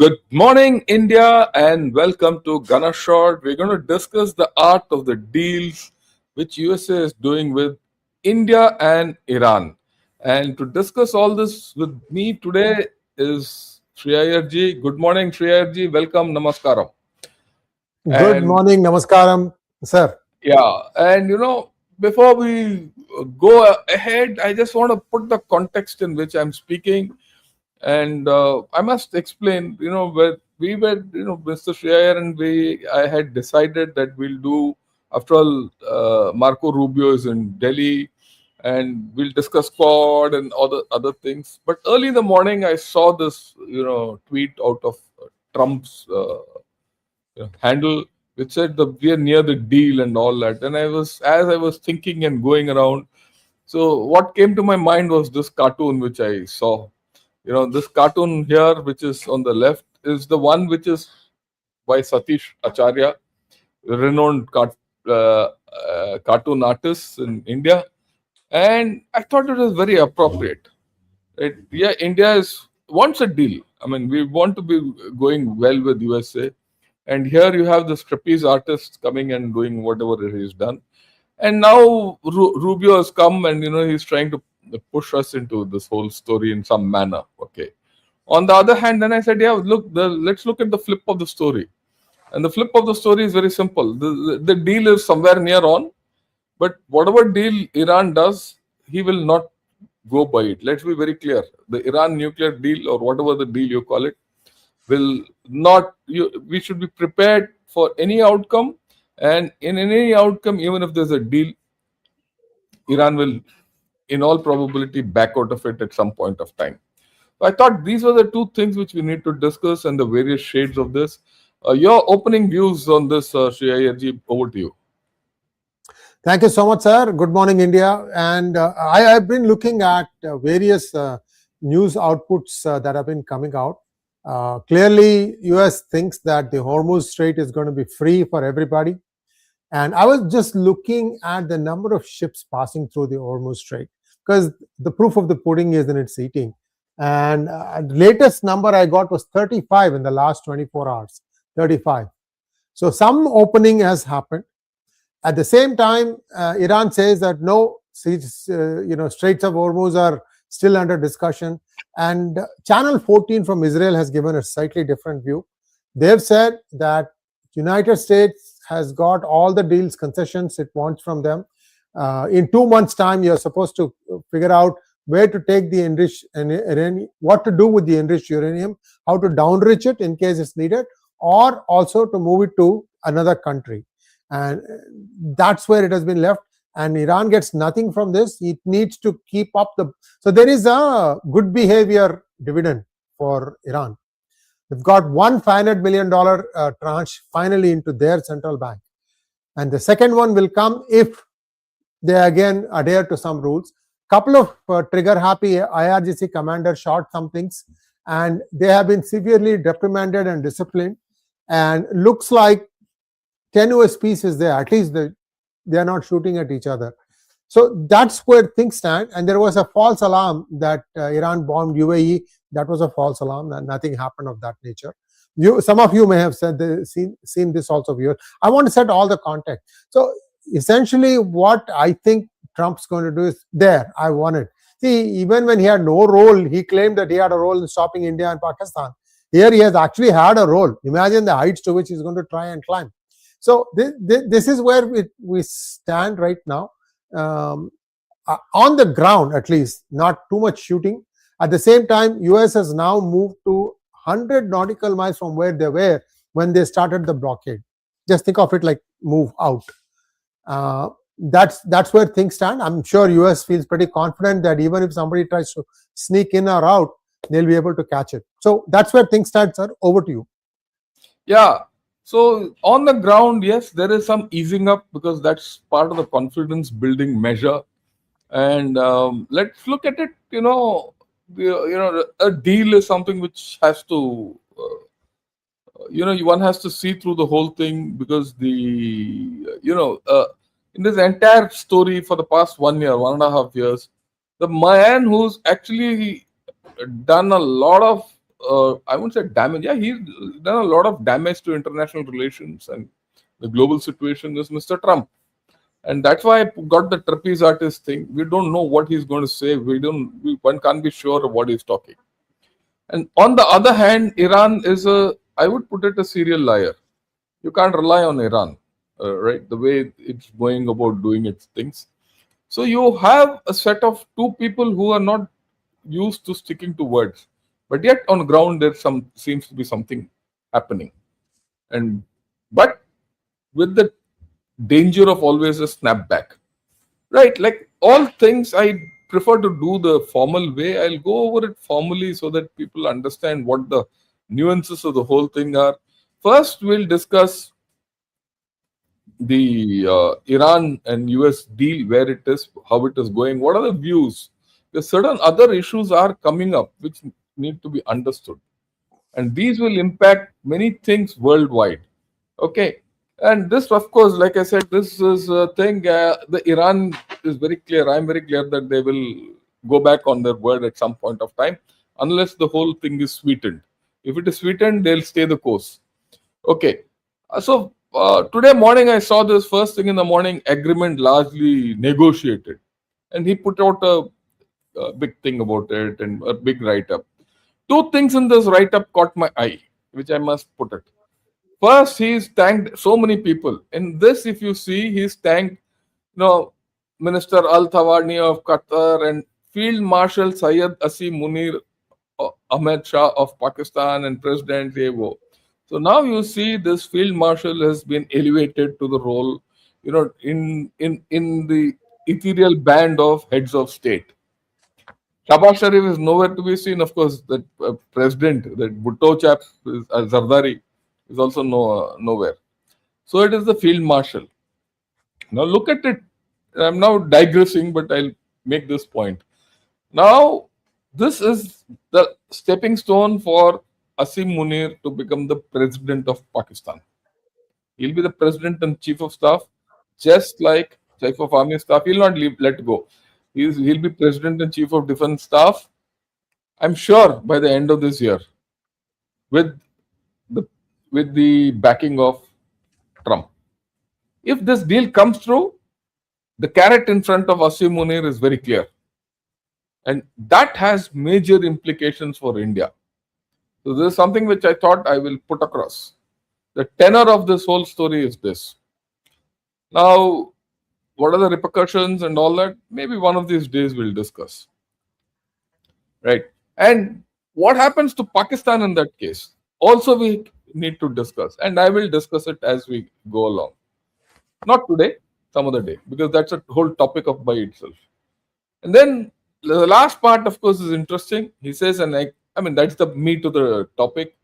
Good morning, India, and welcome to Gunner Short. We're going to discuss the art of the deals which USA is doing with India and Iran. And to discuss all this with me today is Shriyarji. Good morning, Shriyarji. Welcome, Namaskaram. Good And morning, Namaskaram, sir. before we go ahead, I just want to put the context in which I'm speaking. And I must explain, where we were, Mr. Shreya and I had decided that we'll do, after all, Marco Rubio is in Delhi, and we'll discuss Quad and other things. But early in the morning, I saw this, tweet out of Trump's handle, which said that we are near the deal and all that. And as I was thinking and going around, so what came to my mind was this cartoon which I saw. This cartoon here, which is on the left, is the one which is by Satish Acharya, renowned cartoon artist in India. And I thought it was very appropriate. India wants a deal. I mean, we want to be going well with USA. And here you have this trapeze artist coming and doing whatever he's done. And now Rubio has come and, he's trying to push us into this whole story in some manner. Okay. On the other hand, then I said, let's look at the flip of the story. And the flip of the story is very simple. The deal is somewhere near on, but whatever deal Iran does, he will not go by it. Let's be very clear. The Iran nuclear deal, or whatever the deal you call it, will not, we should be prepared for any outcome. And in any outcome, even if there's a deal, Iran will, in all probability, back out of it at some point of time. So I thought these were the two things which we need to discuss and the various shades of this. Your opening views on this, Shreya, over to you. Thank you so much, sir. Good morning, India. And I have been looking at various news outputs that have been coming out. Clearly, US thinks that the Hormuz Strait is going to be free for everybody. And I was just looking at the number of ships passing through the Hormuz Strait, because the proof of the pudding is in its eating. And the latest number I got was 35 in the last 24 hours. 35. So some opening has happened. At the same time, Iran says that no, Straits of Hormuz are still under discussion. And Channel 14 from Israel has given a slightly different view. They've said that United States has got all the deals, concessions it wants from them. In 2 months' time, you're supposed to figure out where to take the enriched uranium, what to do with the enriched uranium, how to downrich it in case it's needed, or also to move it to another country. And that's where it has been left. And Iran gets nothing from this. It needs to keep up so there is a good behavior dividend for Iran. They've got one $500 million tranche finally into their central bank. And the second one will come if they again adhere to some rules. Couple of trigger-happy IRGC commanders shot some things, and they have been severely reprimanded and disciplined. And looks like tenuous peace is there. At least they are not shooting at each other. So that's where things stand. And there was a false alarm that Iran bombed UAE. That was a false alarm. Nothing happened of that nature. Some of you may have said seen this also. Viewers, I want to set all the context. So essentially, what I think Trump's going to do is there. I won it. See, even when he had no role, he claimed that he had a role in stopping India and Pakistan. Here he has actually had a role. Imagine the heights to which he's going to try and climb. So this is where we stand right now. On the ground, at least, not too much shooting. At the same time, US has now moved to 100 nautical miles from where they were when they started the blockade. Just think of it like move out. That's where things stand. I'm sure US feels pretty confident that even if somebody tries to sneak in or out, they'll be able to catch it. So that's where things stand, sir. Over to you. Yeah. So on the ground, yes, there is some easing up because that's part of the confidence building measure. And let's look at it. A deal is something which has to, one has to see through the whole thing, because in this entire story for the past 1 year, 1.5 years, the man who's actually done a lot of I wouldn't say damage. Yeah, he's done a lot of damage to international relations and the global situation is Mr. Trump. And that's why I got the trapeze artist thing. We don't know what he's going to say. One can't be sure of what he's talking. And on the other hand, Iran is I would put it a serial liar. You can't rely on Iran, right? The way it's going about doing its things. So you have a set of two people who are not used to sticking to words, but yet on ground there seems to be something happening. And but with the danger of always a snapback, right? Like all things, I prefer to do the formal way. I'll go over it formally so that people understand what the nuances of the whole thing are. First, we'll discuss the Iran and US deal, where it is, how it is going, what are the views. Because certain other issues are coming up which need to be understood, and these will impact many things worldwide. Okay, and this, of course, like I said, this is a thing. The Iran is very clear. I'm very clear that they will go back on their word at some point of time, unless the whole thing is sweetened. If it is sweetened, they'll stay the course. Okay. Today morning I saw this first thing in the morning agreement largely negotiated, and he put out a big thing about it and a big write up. Two things in this write up caught my eye, which I must put it. First, he's thanked so many people. In this, if you see, he's thanked, Minister Al Thawani of Qatar and Field Marshal Syed Asim Munir Ahmed Shah of Pakistan and President Evo. So now you see this field marshal has been elevated to the role, in the ethereal band of heads of state. Shahbaz Sharif is nowhere to be seen. Of course, that president, that Bhutto chap, Zardari, is also nowhere. So it is the field marshal. Now look at it. I'm now digressing, but I'll make this point. Now, this is the stepping stone for Asim Munir to become the president of Pakistan. He'll be the president and chief of staff, just like chief of army staff. He'll not let go. He'll be president and chief of defense staff. I'm sure by the end of this year, with the with the backing of Trump. If this deal comes through, the carrot in front of Asim Munir is very clear, and that has major implications for India. So this is something which I thought I will put across. The tenor of this whole story is this. Now, what are the repercussions and all that? Maybe one of these days we'll discuss. Right. And what happens to Pakistan in that case? Also, we need to discuss. And I will discuss it as we go along. Not today, some other day, because that's a whole topic of by itself. And then the last part, of course, is interesting. He says, and I mean, that's the meat of the topic.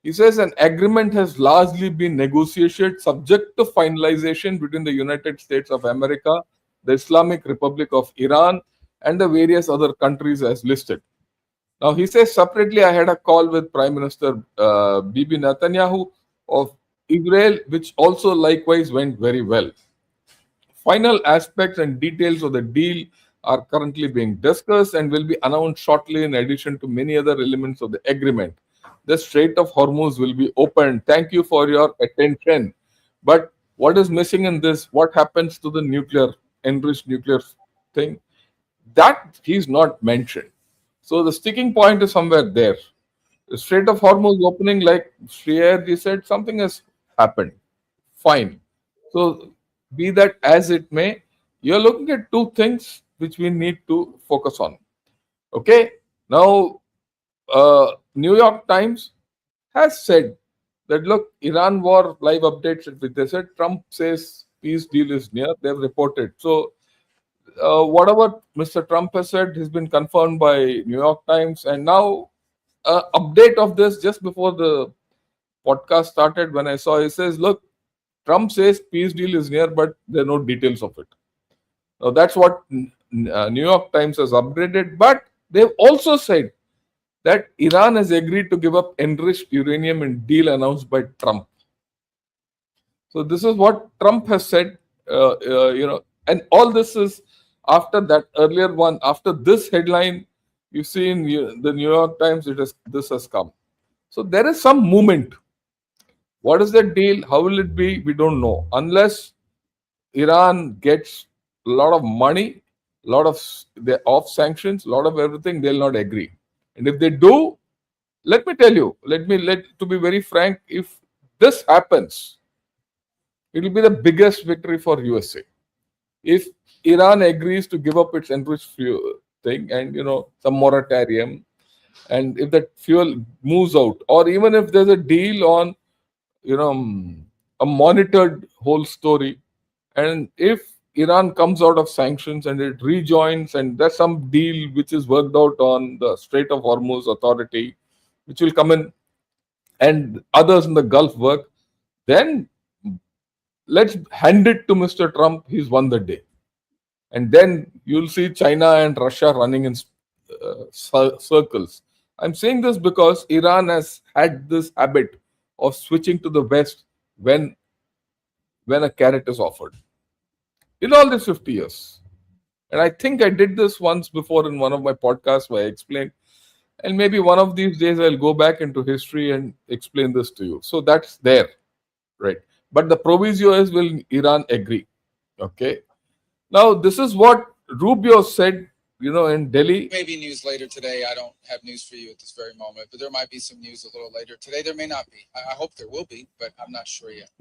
He says an agreement has largely been negotiated subject to finalization between the United States of America, the Islamic Republic of Iran, and the various other countries as listed. Now, he says separately, I had a call with Prime Minister Bibi Netanyahu of Israel, which also likewise went very well. Final aspects and details of the deal are currently being discussed and will be announced shortly in addition to many other elements of the agreement. The Strait of Hormuz will be opened. Thank you for your attention. But what is missing in this? What happens to the enriched nuclear thing? That he's not mentioned. So the sticking point is somewhere there. The Strait of Hormuz opening, like Shreyar said, something has happened. Fine. So be that as it may, you're looking at two things which we need to focus on. Okay. Now, New York Times has said that look, Iran war live updates. They said Trump says peace deal is near. They've reported. So whatever Mr. Trump has said has been confirmed by New York Times, and now update of this just before the podcast started. When I saw, he says, "Look, Trump says peace deal is near, but there are no details of it." Now that's what New York Times has upgraded, but they've also said that Iran has agreed to give up enriched uranium in deal announced by Trump. So this is what Trump has said, and all this is after that earlier one, after this headline, You see in the New York Times, this has come. So there is some movement. What is the deal? How will it be? We don't know. Unless Iran gets a lot of money, a lot of the off sanctions, a lot of everything, they'll not agree. And if they do, let me tell you, let to be very frank, if this happens, it will be the biggest victory for USA. If Iran agrees to give up its enriched fuel thing and some moratorium, and if that fuel moves out, or even if there's a deal on you know a monitored whole story, and if Iran comes out of sanctions and it rejoins, and there's some deal which is worked out on the Strait of Hormuz Authority, which will come in, and others in the Gulf work, then let's hand it to Mr. Trump. He's won the day. And then you'll see China and Russia running in circles. I'm saying this because Iran has had this habit of switching to the West when a carrot is offered. In all these 50 years. And I think I did this once before in one of my podcasts where I explained, and maybe one of these days I'll go back into history and explain this to you. So that's there, right? But the proviso is, will Iran agree? Okay. Now, this is what Rubio said, in Delhi. Maybe news later today. I don't have news for you at this very moment, but there might be some news a little later today. There may not be. I hope there will be, but I'm not sure yet.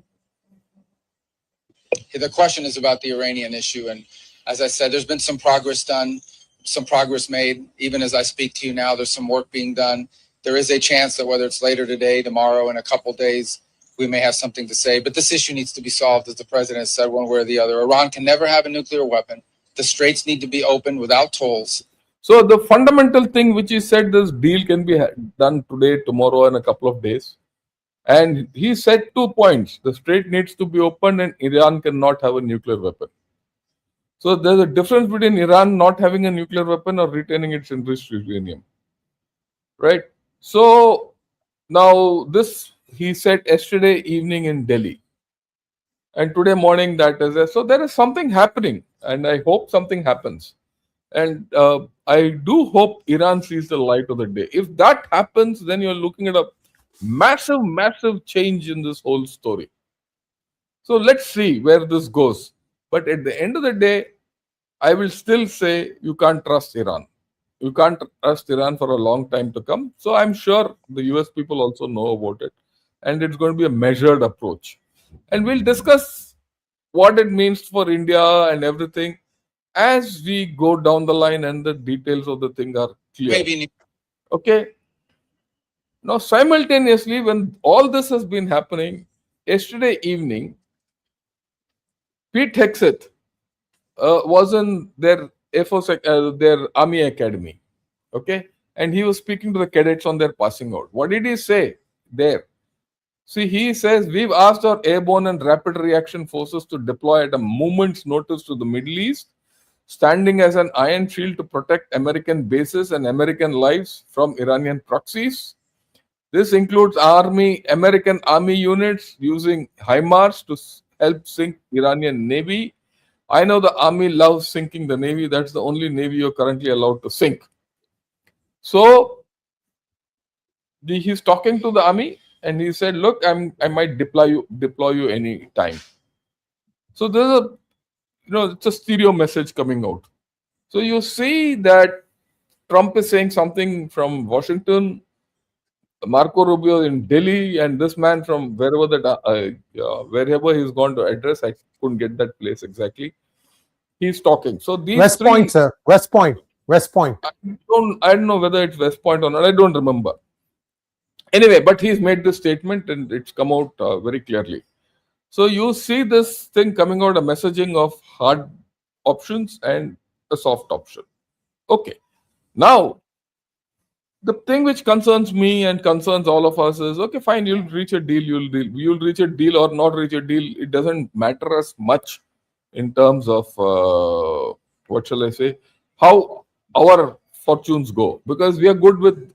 The question is about the Iranian issue. And as I said, there's been some progress done, some progress made. Even as I speak to you now, there's some work being done. There is a chance that whether it's later today, tomorrow, in a couple of days, we may have something to say. But this issue needs to be solved, as the president has said, one way or the other. Iran can never have a nuclear weapon. The straits need to be opened without tolls. So the fundamental thing which he said, this deal can be done today, tomorrow, and a couple of days. And he said 2 points. The strait needs to be opened and Iran cannot have a nuclear weapon. So there's a difference between Iran not having a nuclear weapon or retaining its enriched uranium. Right? So now this he said yesterday evening in Delhi. And today morning that is there. So there is something happening, and I hope something happens. And I do hope Iran sees the light of the day. If that happens, then you're looking at a massive, massive change in this whole story. So let's see where this goes. But at the end of the day, I will still say you can't trust Iran. You can't trust Iran for a long time to come. So I'm sure the US people also know about it. And it's going to be a measured approach. And we'll discuss what it means for India and everything as we go down the line and the details of the thing are clear. Maybe. Okay. Now, simultaneously, when all this has been happening, yesterday evening, Pete Hegseth was in their their Army Academy. Okay. And he was speaking to the cadets on their passing out. What did he say there? See, he says, we've asked our airborne and rapid reaction forces to deploy at a moment's notice to the Middle East, standing as an iron shield to protect American bases and American lives from Iranian proxies. This includes American Army units using HIMARS to help sink Iranian Navy. I know the Army loves sinking the Navy. That's the only Navy you're currently allowed to sink. So, he's talking to the Army. And he said, look, I might deploy you any time. So there's it's a stereo message coming out. So you see that Trump is saying something from Washington, Marco Rubio in Delhi, and this man from wherever he's gone to address. I couldn't get that place exactly. He's talking. So these West Point, sir. West Point. I don't know whether it's West Point or not. I don't remember. Anyway, but he's made this statement and it's come out very clearly. So you see this thing coming out, a messaging of hard options and a soft option. Okay. Now, the thing which concerns me and concerns all of us is, okay, fine, you'll reach a deal, you'll reach a deal or not reach a deal. It doesn't matter as much in terms of, what shall I say, how our fortunes go. Because we are good with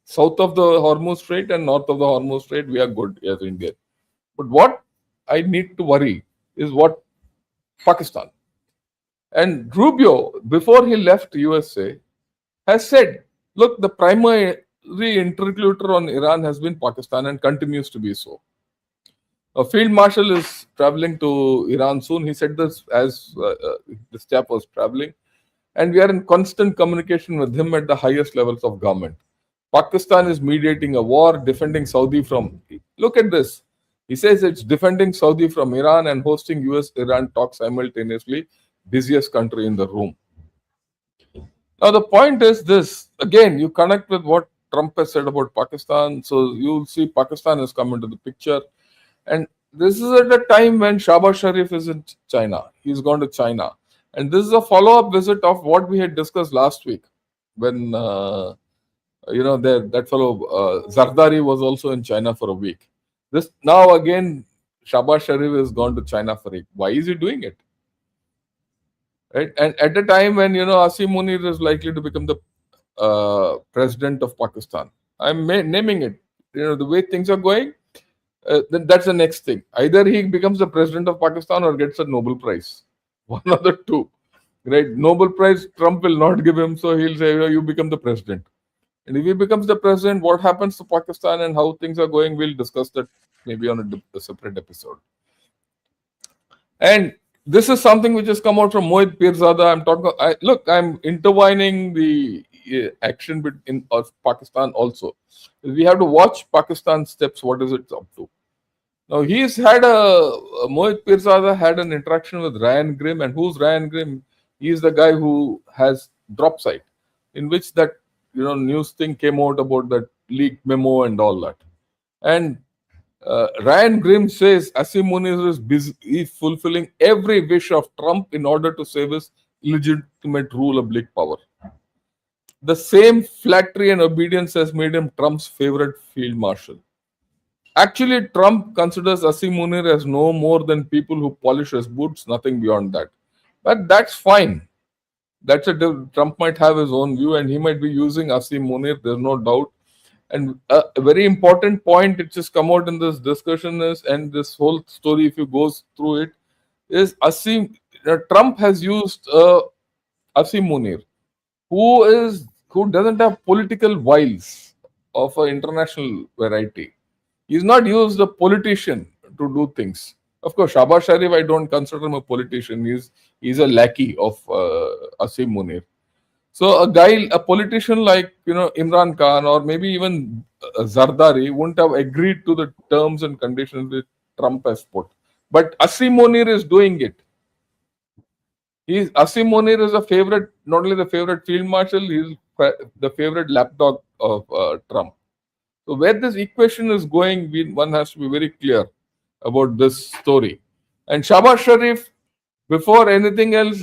south of the Hormuz Strait and north of the Hormuz Strait, we are good as India. But what I need to worry is what Pakistan. And Rubio, before he left USA, has said, look, the primary interlocutor on Iran has been Pakistan and continues to be so. A field marshal is traveling to Iran soon. He said this as this chap was traveling, and we are in constant communication with him at the highest levels of government. Pakistan is mediating a war, defending Saudi from. Look at this. He says it's defending Saudi from Iran and hosting US Iran talks simultaneously, busiest country in the room. Now, the point is this again, you connect with what Trump has said about Pakistan. So you'll see Pakistan has come into the picture. And this is at a time when Shahbaz Sharif is in China. He's gone to China. And this is a follow up visit of what we had discussed last week when, that fellow Zardari was also in China for a week. This now again, Shahbaz Sharif has gone to China for it. Why is he doing it? Right? And at a time when, Asim Munir is likely to become the president of Pakistan. I'm naming it. The way things are going, then that's the next thing. Either he becomes the president of Pakistan or gets a Nobel Prize. One of the two. Right? Nobel Prize, Trump will not give him, so he'll say, you become the president. And if he becomes the president, what happens to Pakistan and how things are going, we'll discuss that maybe on a separate episode. And this is something which has come out from Mohit Pirzada. I'm intertwining the action of Pakistan also. We have to watch Pakistan's steps. What is it up to? Now Mohit Pirzada had an interaction with Ryan Grimm, and who's Ryan Grimm? He is the guy who has Drop Site, in which that news thing came out about that leaked memo and all that. And Ryan Grimm says Asim Munir is busy fulfilling every wish of Trump in order to save his illegitimate rule of big power. The same flattery and obedience has made him Trump's favorite field marshal. Actually, Trump considers Asim Munir as no more than people who polish his boots, nothing beyond that. But that's fine. Trump might have his own view and he might be using Asim Munir, there's no doubt. And a very important point which has come out in this discussion is, and this whole story, if you go through it, is Trump has used Asim Munir, who doesn't have political wiles of an international variety. He's not used a politician to do things. Of course, Shahbaz Sharif, I don't consider him a politician. He's a lackey of Asim Munir. So a politician like Imran Khan or maybe even Zardari wouldn't have agreed to the terms and conditions that Trump has put. But Asim Munir is doing it. Asim Munir is not only the favorite field marshal, he's the favorite lapdog of Trump. So where this equation is going, one has to be very clear about this story. And Shahbaz Sharif, before anything else,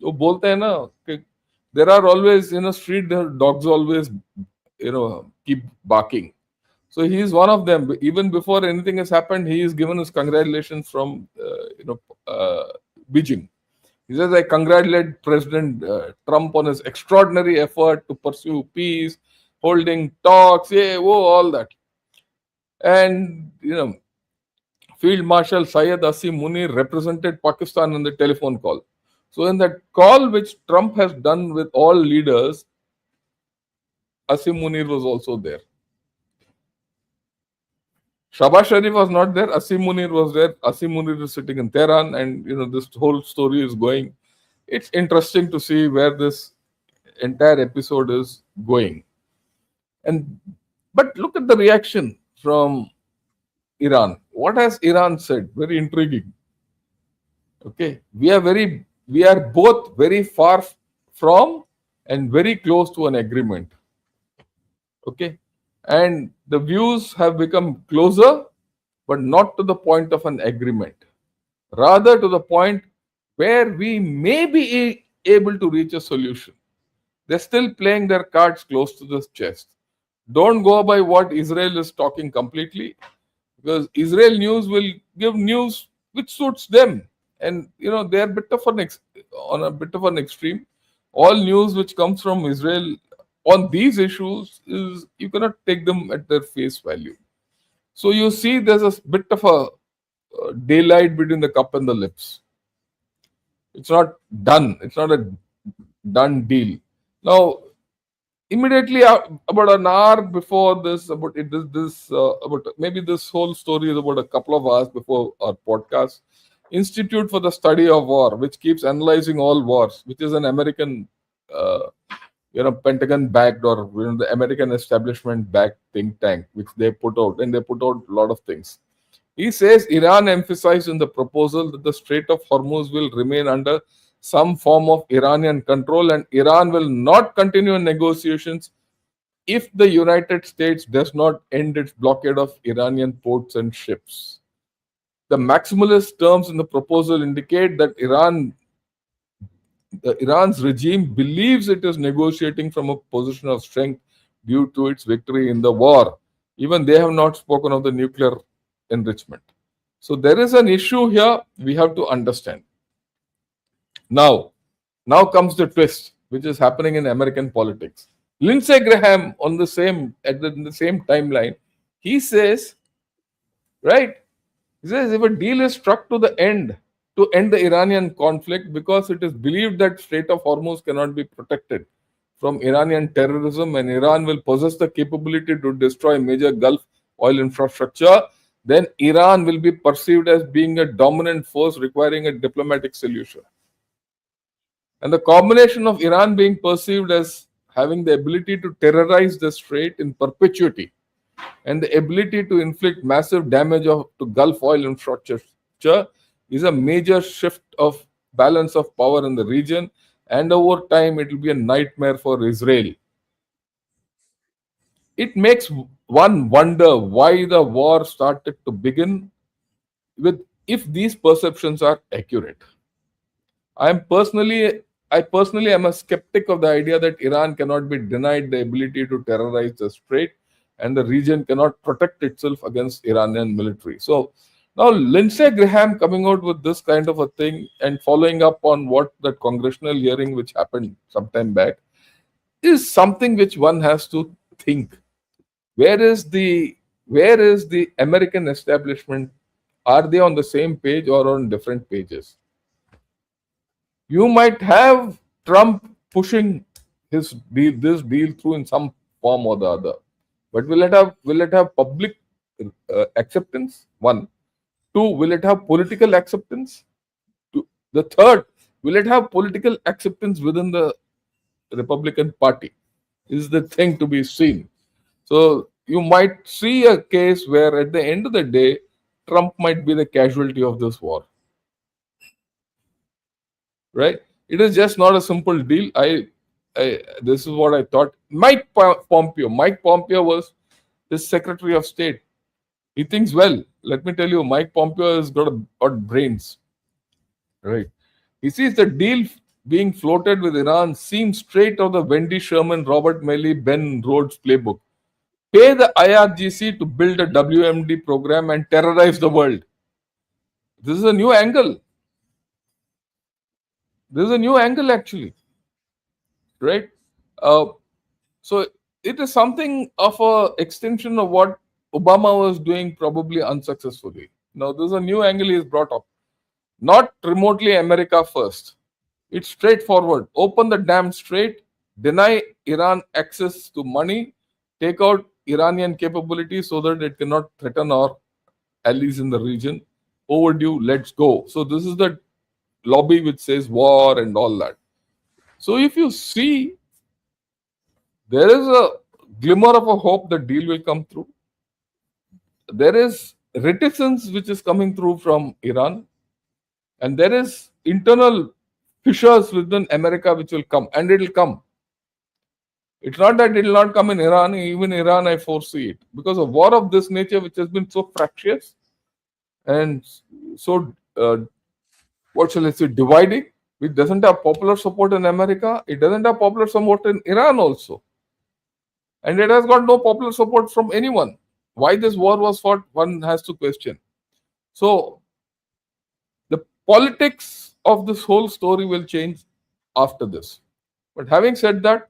वो बोलते हैं ना कि there are always street dogs always keep barking. So he is one of them. Even before anything has happened, he is given his congratulations from Beijing. He says, I congratulate President Trump on his extraordinary effort to pursue peace, holding talks, all that. And Field Marshal Syed Asim Munir represented Pakistan in the telephone call. So in that call which Trump has done with all leaders, Asim Munir was also there. Shahbaz Sharif was not there. Asim Munir was there. Asim Munir is sitting in Tehran, and this whole story is going. It's interesting to see where this entire episode is going. But look at the reaction from Iran. What has Iran said? Very intriguing. Okay, we are both very far from and very close to an agreement. Okay, and the views have become closer, but not to the point of an agreement. Rather to the point where we may be able to reach a solution. They're still playing their cards close to the chest. Don't go by what Israel is talking completely, because Israel news will give news which suits them. And they are on a bit of an extreme. All news which comes from Israel on these issues is you cannot take them at their face value. So you see, there's a bit of a daylight between the cup and the lips. It's not done. It's not a done deal. Now, immediately about an hour before this, about maybe this whole story is about a couple of hours before our podcast. Institute for the Study of War, which keeps analyzing all wars, which is an American, uh, Pentagon backed, or the American establishment backed think tank, which they put out, and they put out a lot of things. He says Iran emphasized in the proposal that the Strait of Hormuz will remain under some form of Iranian control, and Iran will not continue negotiations if the United States does not end its blockade of Iranian ports and ships. The maximalist terms in the proposal indicate that Iran's regime believes it is negotiating from a position of strength due to its victory in the war. Even they have not spoken of the nuclear enrichment. So there is an issue here we have to understand. Now comes the twist, which is happening in American politics. Lindsey Graham in the same timeline, he says, right? He says if a deal is struck to end the Iranian conflict, because it is believed that Strait of Hormuz cannot be protected from Iranian terrorism and Iran will possess the capability to destroy major Gulf oil infrastructure, then Iran will be perceived as being a dominant force requiring a diplomatic solution. And the combination of Iran being perceived as having the ability to terrorize the strait in perpetuity and the ability to inflict massive damage to Gulf oil infrastructure is a major shift of balance of power in the region, and over time it will be a nightmare for Israel. It makes one wonder why the war started to begin with, if these perceptions are accurate. I personally am a skeptic of the idea that Iran cannot be denied the ability to terrorize the strait and the region cannot protect itself against Iranian military. So now Lindsey Graham coming out with this kind of a thing and following up on what that congressional hearing which happened sometime back is something which one has to think. Where is the American establishment? Are they on the same page or on different pages? You might have Trump pushing this deal through in some form or the other, but will it have public acceptance? One, two, will it have political acceptance? Two, the third, will it have political acceptance within the Republican Party? Is the thing to be seen. So you might see a case where at the end of the day, Trump might be the casualty of this war. Right? It is just not a simple deal. This is what I thought. Mike Pompeo was the Secretary of State. He thinks well. Let me tell you, Mike Pompeo has got brains. Right? He sees the deal being floated with Iran seems straight out of the Wendy Sherman, Robert Malley, Ben Rhodes playbook. Pay the IRGC to build a WMD program and terrorize the world. This is a new angle. This is a new angle actually, right? So it is something of a extension of what Obama was doing, probably unsuccessfully. Now this is a new angle he has brought up. Not remotely America first. It's straightforward. Open the damn strait, deny Iran access to money, take out Iranian capability so that it cannot threaten our allies in the region. Overdue, let's go. So this is the lobby which says war and all that. So if you see, there is a glimmer of a hope the deal will come through. There is reticence which is coming through from Iran, and there is internal fissures within America which will come, and it will come. It's not that it will not come in Iran. Even Iran, I foresee it, because a war of this nature, which has been so fractious and so what shall I say, dividing, which doesn't have popular support in America, it doesn't have popular support in Iran also. And it has got no popular support from anyone. Why this war was fought, one has to question. So, the politics of this whole story will change after this. But having said that,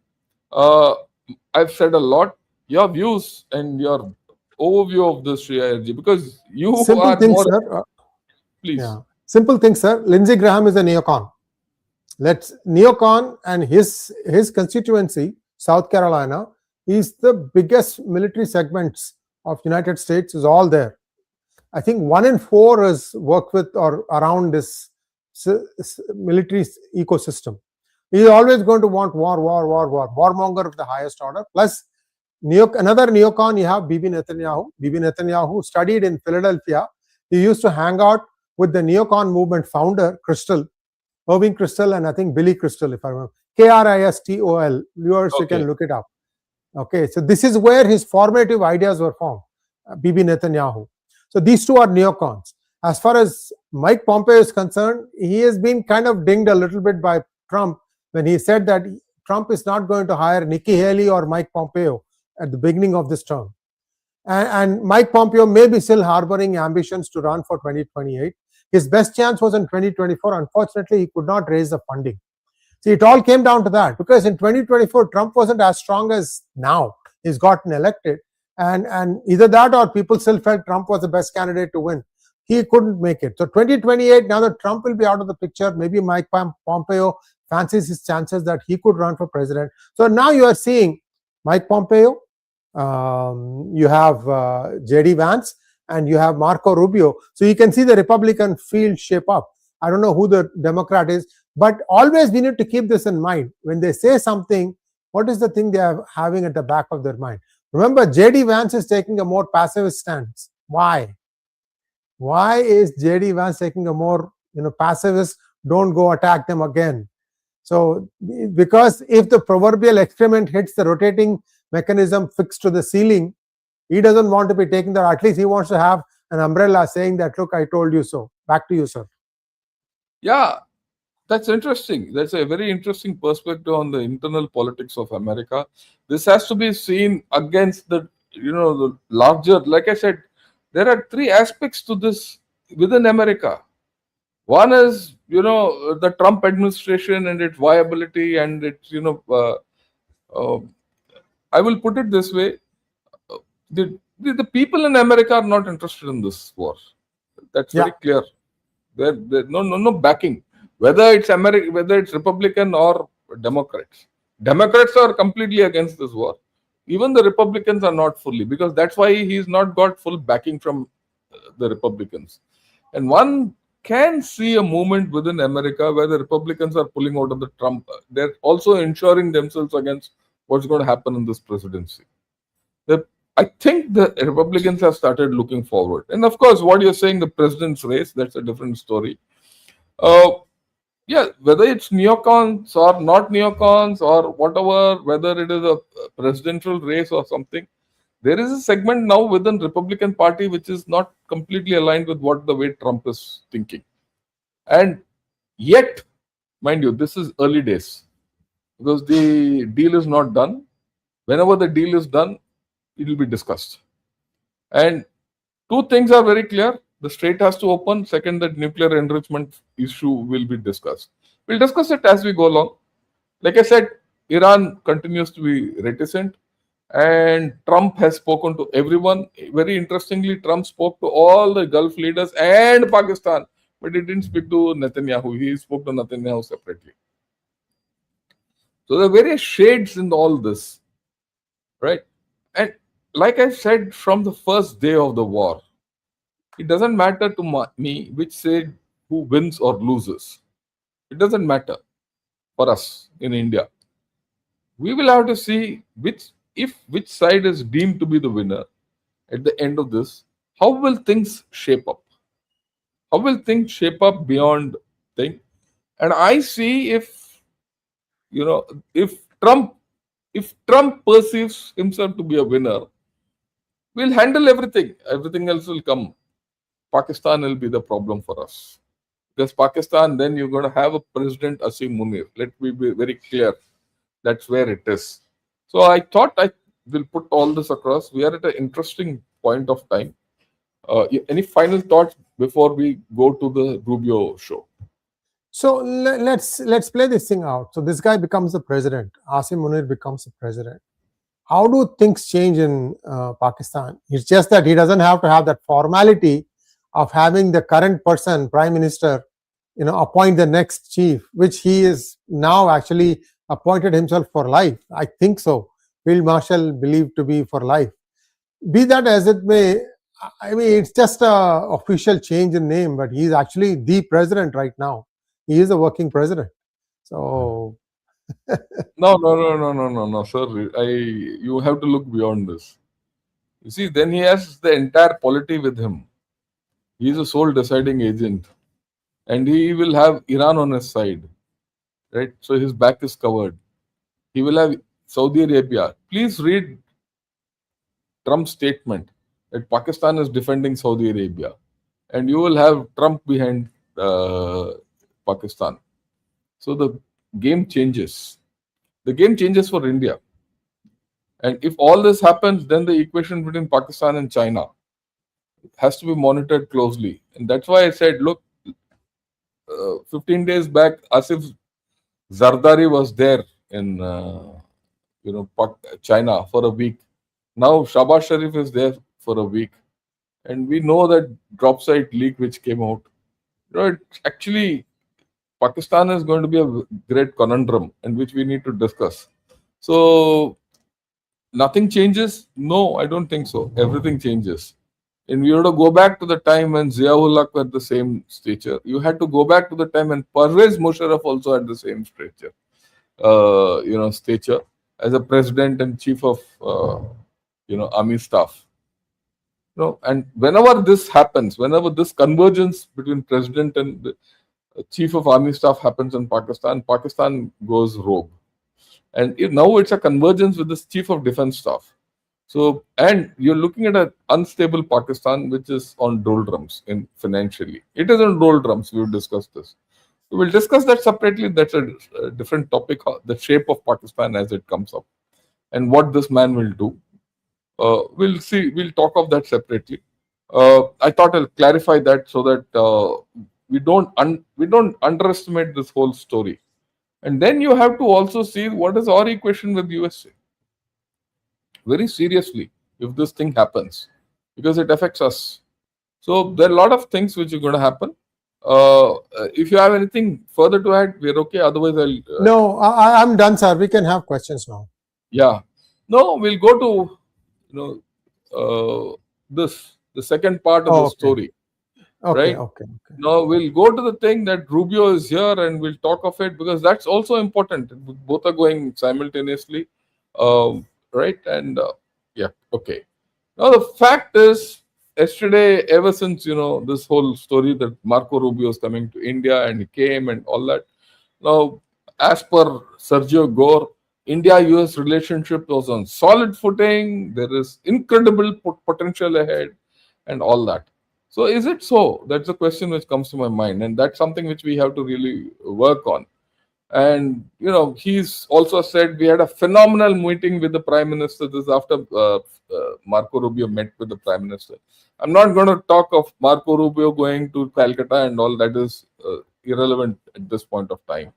I've said a lot. Your views and your overview of this, Sri, because you Simple are thing, more. sir. Please. Yeah. Simple thing, sir. Lindsey Graham is a neocon. Let's neocon and his constituency, South Carolina, is the biggest military segments of United States is all there. I think 1 in 4 is work with or around this military ecosystem. He is always going to want war, warmonger of the highest order. Plus, another neocon, you have Bibi Netanyahu. Bibi Netanyahu studied in Philadelphia. He used to hang out with the neocon movement founder, Irving Kristol, and I think Billy Crystal, if I remember. Kristol. Viewers, you can look it up. Okay, so this is where his formative ideas were formed, Bibi Netanyahu. So these two are neocons. As far as Mike Pompeo is concerned, he has been kind of dinged a little bit by Trump when he said that Trump is not going to hire Nikki Haley or Mike Pompeo at the beginning of this term. And Mike Pompeo may be still harboring ambitions to run for 2028. His best chance was in 2024. Unfortunately, he could not raise the funding. See, it all came down to that, because in 2024, Trump wasn't as strong as now. He's gotten elected. And either that or people still felt Trump was the best candidate to win. He couldn't make it. So 2028, now that Trump will be out of the picture, maybe Mike Pompeo fancies his chances that he could run for president. So now you are seeing Mike Pompeo, you have J.D. Vance, and you have Marco Rubio. So you can see the Republican field shape up. I don't know who the Democrat is, but always we need to keep this in mind. When they say something, what is the thing they are having at the back of their mind? Remember, J.D. Vance is taking a more passive stance. Why? Why is J.D. Vance taking a more pacifist, don't go attack them again? So, because if the proverbial excrement hits the rotating mechanism fixed to the ceiling, he doesn't want to be taking that. At least he wants to have an umbrella saying that, look, I told you so. Back to you, sir. Yeah, that's interesting. That's a very interesting perspective on the internal politics of America. This has to be seen against the larger, like I said, there are three aspects to this within America. One is, the Trump administration and its viability and its, I will put it this way. The people in America are not interested in this war. That's very clear. There's no backing. Whether it's whether it's Republican or Democrats. Democrats are completely against this war. Even the Republicans are not fully, because that's why he's not got full backing from the Republicans. And one can see a movement within America where the Republicans are pulling out of the Trump. They're also ensuring themselves against what's going to happen in this presidency. I think the Republicans have started looking forward. And of course, what you're saying, the president's race, that's a different story. Whether it's neocons or not neocons or whatever, whether it is a presidential race or something, there is a segment now within Republican Party which is not completely aligned with what the way Trump is thinking. And yet, mind you, this is early days because the deal is not done. Whenever the deal is done, it will be discussed. And two things are very clear. The strait has to open. Second, the nuclear enrichment issue will be discussed. We'll discuss it as we go along. Like I said, Iran continues to be reticent. And Trump has spoken to everyone. Very interestingly, Trump spoke to all the Gulf leaders and Pakistan, but he didn't speak to Netanyahu. He spoke to Netanyahu separately. So there are various shades in all this, right? And like I said from the first day of the war, it doesn't matter to me which side who wins or loses. It doesn't matter for us in India. We will have to see which side is deemed to be the winner at the end of this. How will things shape up? How will things shape up beyond thing? And I see if Trump perceives himself to be a winner, we'll handle everything. Everything else will come. Pakistan will be the problem for us. Because Pakistan, then you're going to have a president, Asim Munir. Let me be very clear. That's where it is. So I thought I will put all this across. We are at an interesting point of time. Any final thoughts before we go to the Rubio show? So let's play this thing out. So this guy becomes the president. Asim Munir becomes the president. How do things change in Pakistan? It's just that he doesn't have to have that formality of having the current person, prime minister, appoint the next chief, which he is now actually appointed himself for life. I think so. Field Marshal believed to be for life. Be that as it may, I mean, it's just a official change in name, but he's actually the president right now. He is a working president. So No, sir. You have to look beyond this. You see, then he has the entire polity with him. He is a sole deciding agent, and he will have Iran on his side, right? So his back is covered. He will have Saudi Arabia. Please read Trump's statement that Pakistan is defending Saudi Arabia, and you will have Trump behind Pakistan. So the game changes. The game changes for India. And if all this happens, then the equation between Pakistan and China has to be monitored closely. And that's why I said, look, 15 days back, Asif Zardari was there in China for a week. Now Shahbaz Sharif is there for a week, and we know that drop site leak which came out. Actually, Pakistan is going to be a great conundrum, and which we need to discuss. So nothing changes? No, I don't think so. Everything changes. And we have to go back to the time when Ziaul Haq were the same stature. You had to go back to the time when Pervez Musharraf also had the same stature. Stature as a president and chief of army staff. And whenever this happens, whenever this convergence between president and the chief of army staff happens in Pakistan, Pakistan goes rogue. And now it's a convergence with this chief of defense staff. So, and you're looking at an unstable Pakistan, which is on doldrums financially. It is on doldrums. We've discussed this. So we'll discuss that separately. That's a different topic, the shape of Pakistan as it comes up and what this man will do. We'll see. We'll talk of that separately. I thought I'll clarify that so that we don't underestimate this whole story. And then you have to also see what is our equation with USA. Very seriously, if this thing happens, because it affects us. So there are a lot of things which are going to happen. If you have anything further to add, we're okay. Otherwise, I'll. No, I'm done, sir. We can have questions now. Yeah. No, we'll go to the second part of the story. Okay, right? okay. Now we'll go to the thing that Rubio is here and we'll talk of it because that's also important. Both are going simultaneously, right? And yeah, okay. Now the fact is, yesterday, ever since this whole story that Marco Rubio is coming to India and he came and all that. Now, as per Sergio Gore, India-US relationship was on solid footing. There is incredible potential ahead, and all that. So is it so? That's the question which comes to my mind, and that's something which we have to really work on. And he's also said we had a phenomenal meeting with the Prime Minister. This is after Marco Rubio met with the Prime Minister. I'm not going to talk of Marco Rubio going to Calcutta and all that is irrelevant at this point of time.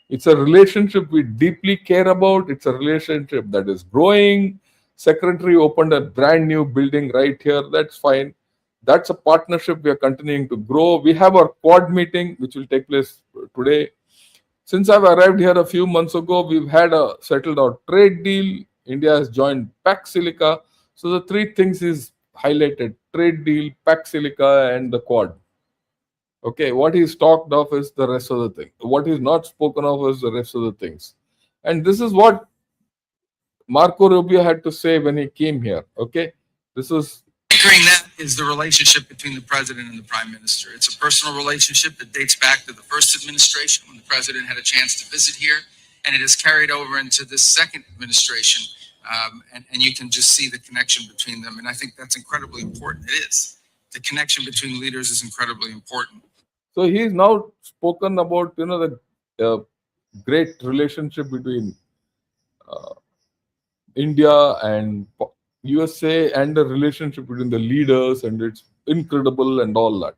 It's a relationship we deeply care about. It's a relationship that is growing. Secretary opened a brand new building right here. That's fine. That's a partnership we are continuing to grow. We have our quad meeting, which will take place today. Since I've arrived here a few months ago, we've had a settled out trade deal. India has joined Pac Silica. So the three things is highlighted: trade deal, Pac Silica, and the quad. Okay, what he's talked of is the rest of the thing. What he's not spoken of is the rest of the things. And this is what Marco Rubio had to say when he came here. Okay, this is. Anchoring that is the relationship between the president and the prime minister. It's a personal relationship that dates back to the first administration when the president had a chance to visit here, and it has carried over into this second administration. And you can just see the connection between them. And I think that's incredibly important. It is. The connection between leaders is incredibly important. So he's now spoken about the great relationship between India and USA and the relationship between the leaders, and it's incredible and all that.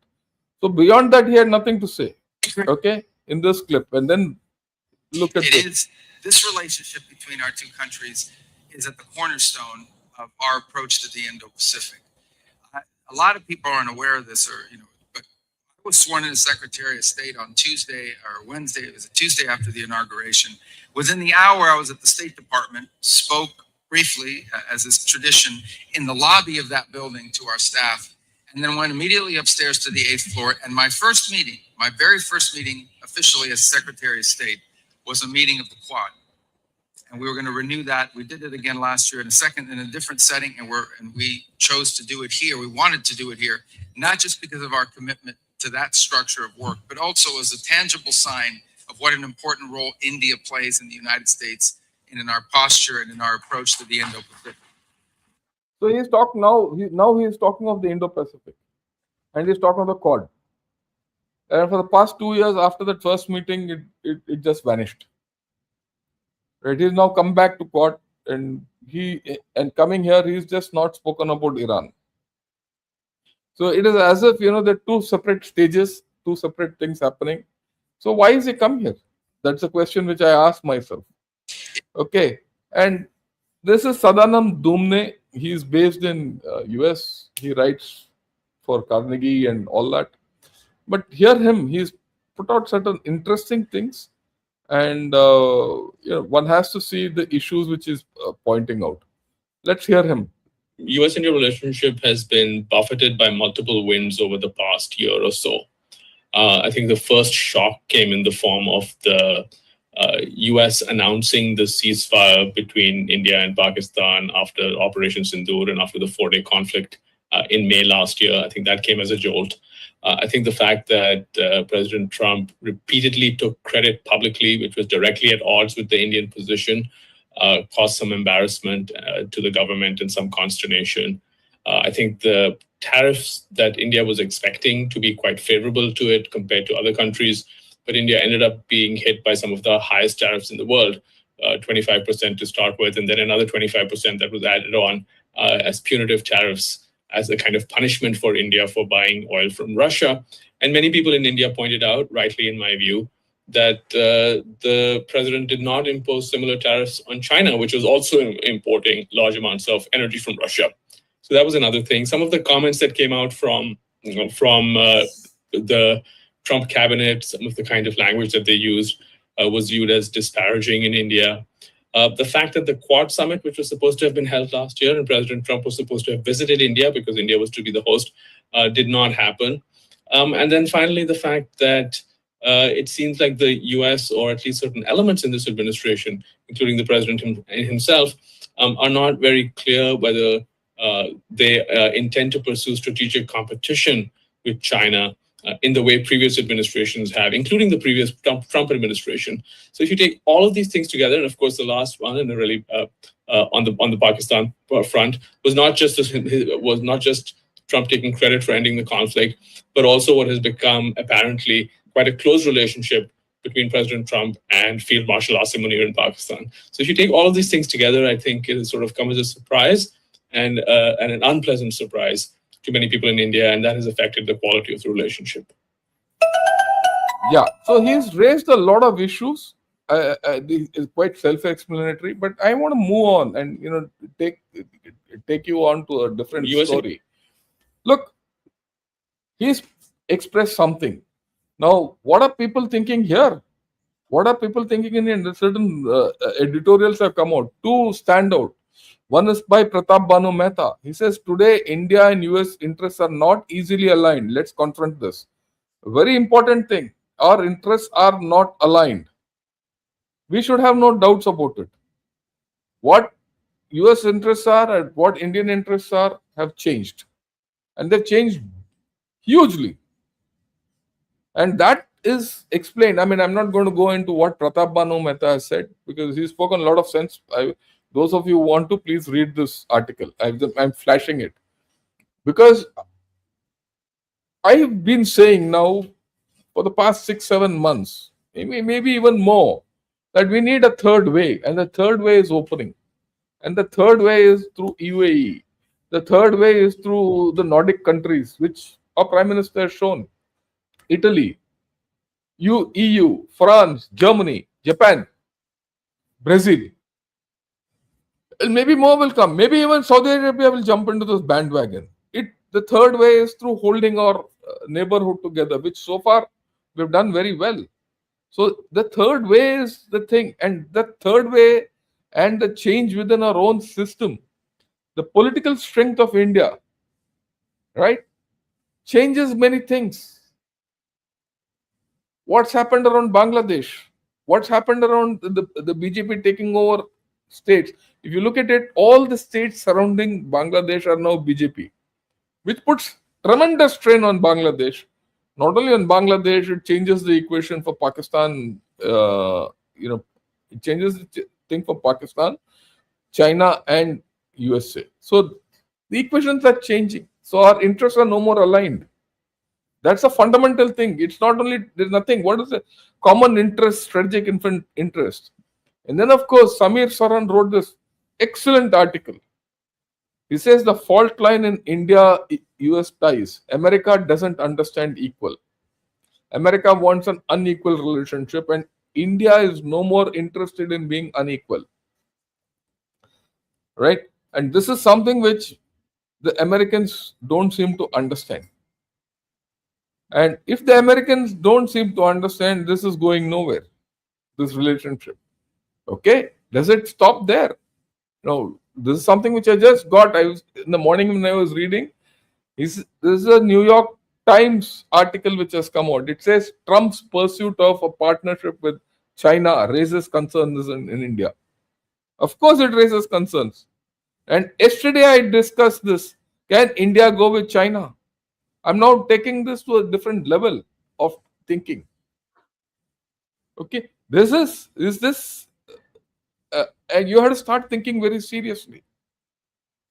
So beyond that, he had nothing to say. Okay, in this clip, and then look at this relationship between our two countries is at the cornerstone of our approach to the Indo-Pacific. A lot of people aren't aware of this, but was sworn in as Secretary of State on Tuesday or Wednesday. It was a Tuesday after the inauguration. Within the hour, I was at the State Department, spoke briefly, as is tradition, in the lobby of that building to our staff, and then went immediately upstairs to the 8th floor. And my first meeting, my very first meeting officially as Secretary of State, was a meeting of the Quad. And we were going to renew that. We did it again last year in a different setting, and we chose to do it here. We wanted to do it here, not just because of our commitment to that structure of work, but also as a tangible sign of what an important role India plays in the United States and in our posture and in our approach to the Indo-Pacific. So he's talking now he is talking of the Indo-Pacific, and he's talking of the Quad. And for the past 2 years after that first meeting, it just vanished. Right? He's now come back to Quad, and coming here, he's just not spoken about Iran. So it is as if, there are two separate stages, two separate things happening. So why is he come here? That's a question which I ask myself. Okay. And this is Sadanam Dumne. He is based in US. He writes for Carnegie and all that. But hear him. He's put out certain interesting things. And one has to see the issues which is pointing out. Let's hear him. US-India relationship has been buffeted by multiple winds over the past year or so. I think the first shock came in the form of the US announcing the ceasefire between India and Pakistan after Operation Sindoor and after the 4-day conflict in May last year. I think that came as a jolt. I think the fact that President Trump repeatedly took credit publicly, which was directly at odds with the Indian position, caused some embarrassment to the government and some consternation. I think the tariffs that India was expecting to be quite favorable to it compared to other countries, but India ended up being hit by some of the highest tariffs in the world, 25% to start with, and then another 25% that was added on as punitive tariffs as a kind of punishment for India for buying oil from Russia. And many people in India pointed out, rightly in my view, that the president did not impose similar tariffs on China, which was also importing large amounts of energy from Russia. So that was another thing. Some of the comments that came out from the Trump cabinet, some of the kind of language that they used was viewed as disparaging in India. The fact that the Quad summit, which was supposed to have been held last year, and President Trump was supposed to have visited India because India was to be the host, did not happen. And then finally, the fact that it seems like the US, or at least certain elements in this administration, including the president himself, are not very clear whether they intend to pursue strategic competition with China in the way previous administrations have, including the previous Trump administration. So if you take all of these things together, and of course the last one, and really on the Pakistan front, was not just Trump taking credit for ending the conflict, but also what has become apparently quite a close relationship between President Trump and Field Marshal Asim Munir in Pakistan. So if you take all of these things together, I think it has sort of come as a surprise and an unpleasant surprise to many people in India, and that has affected the quality of the relationship. Yeah, so he's raised a lot of issues. It's quite self-explanatory, but I want to move on and take you on to a different story. Look, he's expressed something. Now, what are people thinking here? What are people thinking in India? Certain editorials have come out. Two stand out. One is by Pratap Banu Mehta. He says, today, India and US interests are not easily aligned. Let's confront this. A very important thing. Our interests are not aligned. We should have no doubts about it. What US interests are and what Indian interests are have changed. And they've changed hugely. And that is explained. I mean, I'm not going to go into what Pratap Banu Mehta has said because he's spoken a lot of sense. Those of you who want to, please read this article. I'm flashing it. Because I've been saying now for the past 6-7 months, maybe even more, that we need a third way. And the third way is opening. And the third way is through UAE. The third way is through the Nordic countries, which our Prime Minister has shown. Italy, EU, France, Germany, Japan, Brazil. And maybe more will come. Maybe even Saudi Arabia will jump into this bandwagon. The third way is through holding our neighborhood together, which so far we've done very well. So the third way is the thing, and the third way and the change within our own system, the political strength of India, right, changes many things. What's happened around Bangladesh? What's happened around the BJP taking over states? If you look at it, all the states surrounding Bangladesh are now BJP, which puts tremendous strain on Bangladesh. Not only on Bangladesh, it changes the equation for Pakistan. It changes the thing for Pakistan, China, and USA. So the equations are changing. So our interests are no more aligned. That's a fundamental thing. It's not only, there's nothing. What is the common interest, strategic interest? And then, of course, Samir Saran wrote this excellent article. He says the fault line in India-US ties, America doesn't understand equal. America wants an unequal relationship, and India is no more interested in being unequal. Right? And this is something which the Americans don't seem to understand. And if the Americans don't seem to understand, this is going nowhere, this relationship. Okay? Does it stop there? No, this is something which I just got. I was in the morning when I was reading. This is a New York Times article which has come out. It says Trump's pursuit of a partnership with China raises concerns in India. Of course, it raises concerns. And yesterday I discussed this. Can India go with China? I'm now taking this to a different level of thinking. Okay, this, and you have to start thinking very seriously.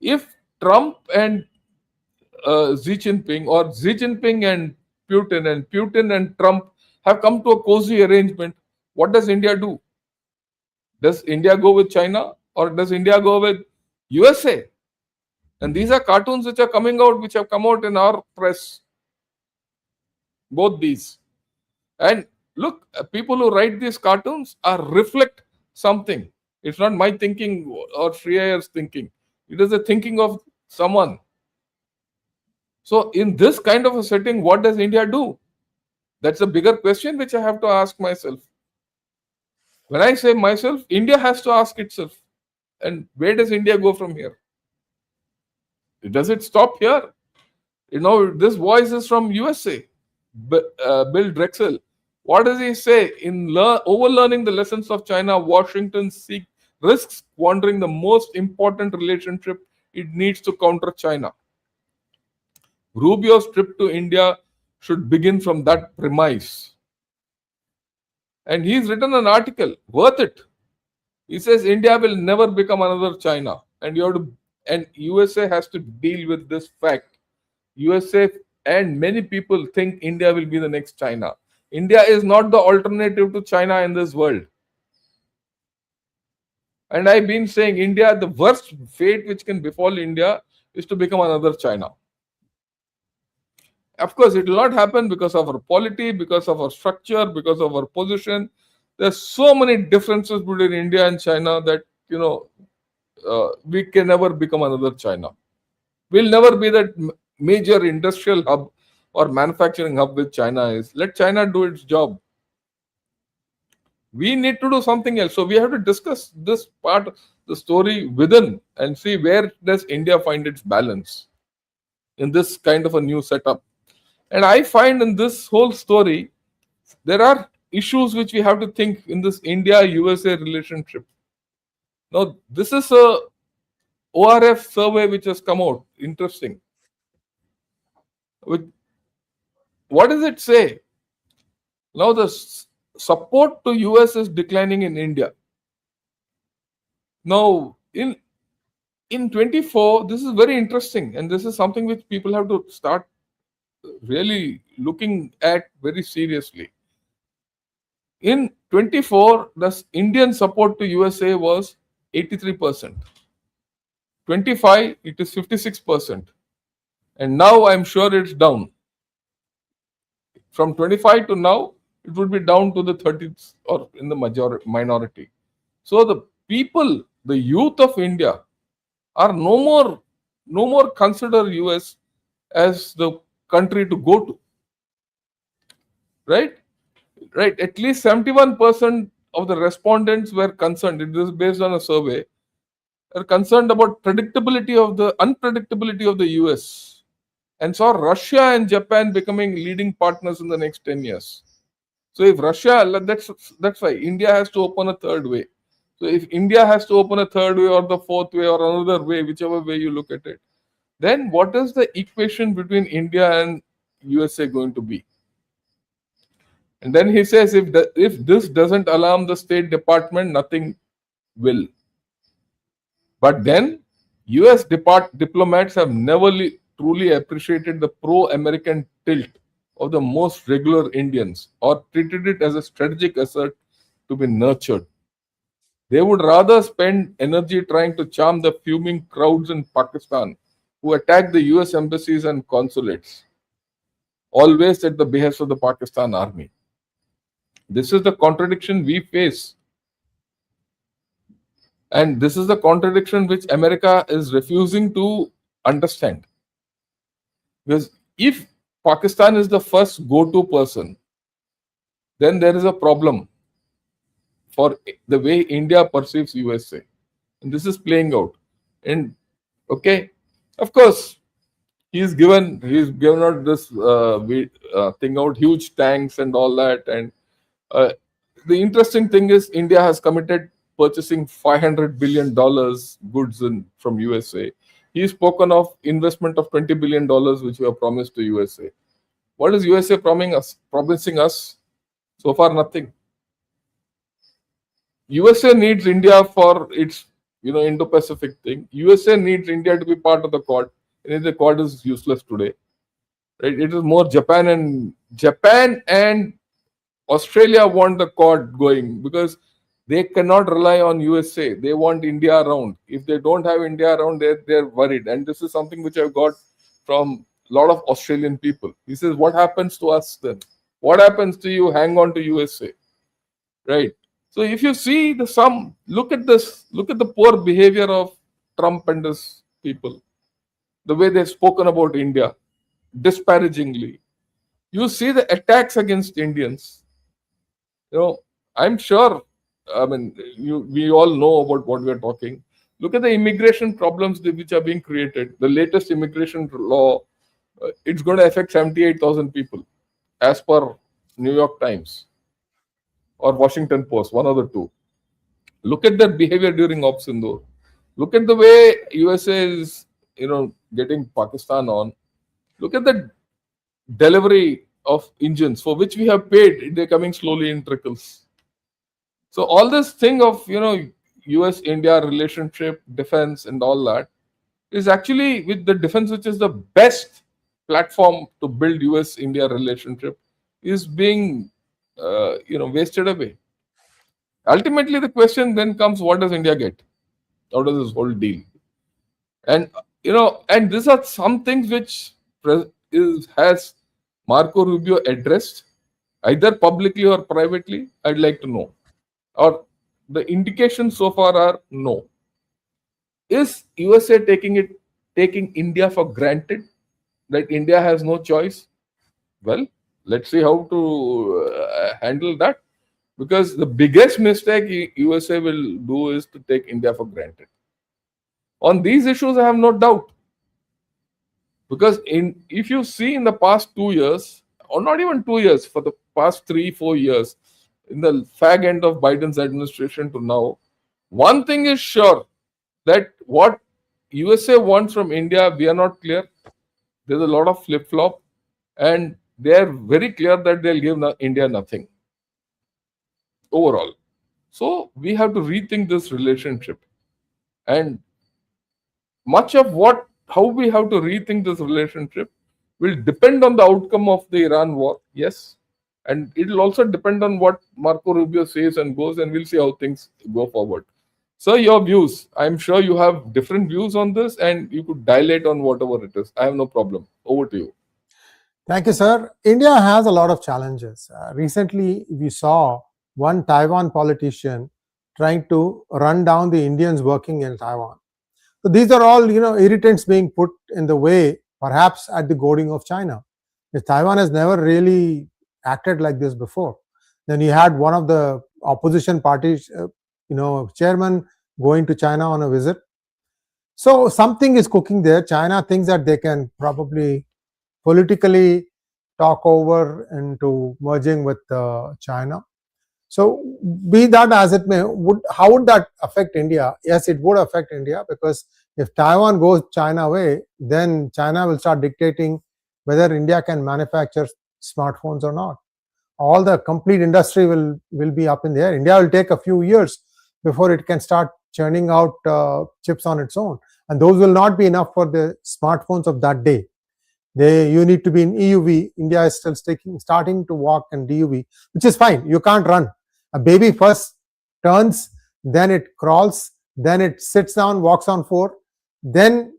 If Trump and Xi Jinping, or Xi Jinping and Putin and Trump have come to a cozy arrangement, what does India do? Does India go with China, or does India go with USA? And these are cartoons which are coming out, which have come out in our press. Both these. And look, people who write these cartoons reflect something. It's not my thinking or Shreyas thinking. It is the thinking of someone. So in this kind of a setting, what does India do? That's a bigger question which I have to ask myself. When I say myself, India has to ask itself. And where does India go from here? Does it stop here? This voice is from USA. Bill Drexel. What does he say? In overlearning the lessons of China, Washington risks squandering the most important relationship it needs to counter China. Rubio's trip to India should begin from that premise. And he's written an article, worth it. He says India will never become another China. And USA has to deal with this fact. USA and many people think India will be the next China. India is not the alternative to China in this world. And I've been saying India, the worst fate which can befall India is to become another China. Of course, it will not happen because of our polity, because of our structure, because of our position. There's so many differences between India and China that, we can never become another China. We'll never be that major industrial hub or manufacturing hub which China is. Let China do its job. We need to do something else. So we have to discuss this part of the story within and see where does India find its balance in this kind of a new setup. And I find in this whole story, there are issues which we have to think in this India-USA relationship. Now, this is a ORF survey which has come out. Interesting. What does it say? Now, the support to US is declining in India. Now, in 24, this is very interesting, and this is something which people have to start really looking at very seriously. In 24, the Indian support to USA was 83%. 25, it is 56%. And now I'm sure it's down. From 25 to now, it would be down to the 30s or in the minority. So the people, the youth of India are no more consider US as the country to go to. right? Right. At least 71% of the respondents were concerned. It is based on a survey. Are concerned about unpredictability of the US, and saw Russia and Japan becoming leading partners in the next 10 years. So if Russia, that's why India has to open a third way. So if India has to open a third way or the fourth way or another way, whichever way you look at it, then what is the equation between India and USA going to be? And then he says, if this doesn't alarm the State Department, nothing will. But then, US diplomats have never truly appreciated the pro-American tilt of the most regular Indians, or treated it as a strategic asset to be nurtured. They would rather spend energy trying to charm the fuming crowds in Pakistan who attack the US embassies and consulates, always at the behest of the Pakistan army. This is the contradiction we face. And this is the contradiction which America is refusing to understand. Because if Pakistan is the first go-to person, then there is a problem for the way India perceives USA. And this is playing out. And okay, of course, he's given out this thing out, huge tanks and all that. And the interesting thing is India has committed purchasing $500 billion goods from USA. He's spoken of investment of $20 billion, which we have promised to USA. What is USA promising us? So far, nothing. USA needs India for its Indo-Pacific thing. USA needs India to be part of the Quad. And the Quad is useless today. Right? It is more Japan and Australia want the Quad going because they cannot rely on USA. They want India around. If they don't have India around, they're worried. And this is something which I've got from a lot of Australian people. He says, what happens to us then? What happens to you? Hang on to USA. Right? So if you see look at this, look at the poor behavior of Trump and his people. The way they've spoken about India, disparagingly. You see the attacks against Indians. I'm sure, we all know about what we're talking. Look at the immigration problems which are being created. The latest immigration law, it's going to affect 78,000 people, as per New York Times or Washington Post, one of the two. Look at their behavior during Op Sindoor. Look at the way USA is, getting Pakistan on. Look at the delivery of engines for which we have paid. They're coming slowly in trickles. So all this thing of US-India relationship, defense, and all that is actually with the defense, which is the best platform to build US-India relationship, is being wasted away. Ultimately, the question then comes: what does India get out of this whole deal? And and these are some things which has Marco Rubio addressed, either publicly or privately. I'd like to know. Or the indications so far are no. Is USA taking India for granted, that India has no choice? Well, let's see how to handle that, because the biggest mistake USA will do is to take India for granted. On these issues, I have no doubt, because if you see in the past 2 years, or not even 2 years, for the past 3-4 years, in the fag end of Biden's administration to now, one thing is sure, that what USA wants from India, we are not clear. There's a lot of flip-flop, and they are very clear that they'll give India nothing overall. So we have to rethink this relationship, and much of how we have to rethink this relationship will depend on the outcome of the Iran war, yes, and it will also depend on what Marco Rubio says and goes, and we'll see how things go forward. So your views, I'm sure you have different views on this, and you could dilate on whatever it is. I have no problem. Over to you. Thank you, sir. India has a lot of challenges. Recently, we saw one Taiwan politician trying to run down the Indians working in Taiwan. So these are all, irritants being put in the way, perhaps at the goading of China. Taiwan has never really acted like this before. Then you had one of the opposition parties, chairman going to China on a visit. So something is cooking there. China thinks that they can probably politically talk over into merging with China. So be that as it may, how would that affect India? Yes, it would affect India, because if Taiwan goes China way, then China will start dictating whether India can manufacture smartphones or not. All the complete industry will be up in the air. India will take a few years before it can start churning out chips on its own, and those will not be enough for the smartphones of that day. You need to be in EUV. India is still starting to walk in DUV, which is fine. You can't run. A baby first turns, then it crawls, then it sits down, walks on 4, then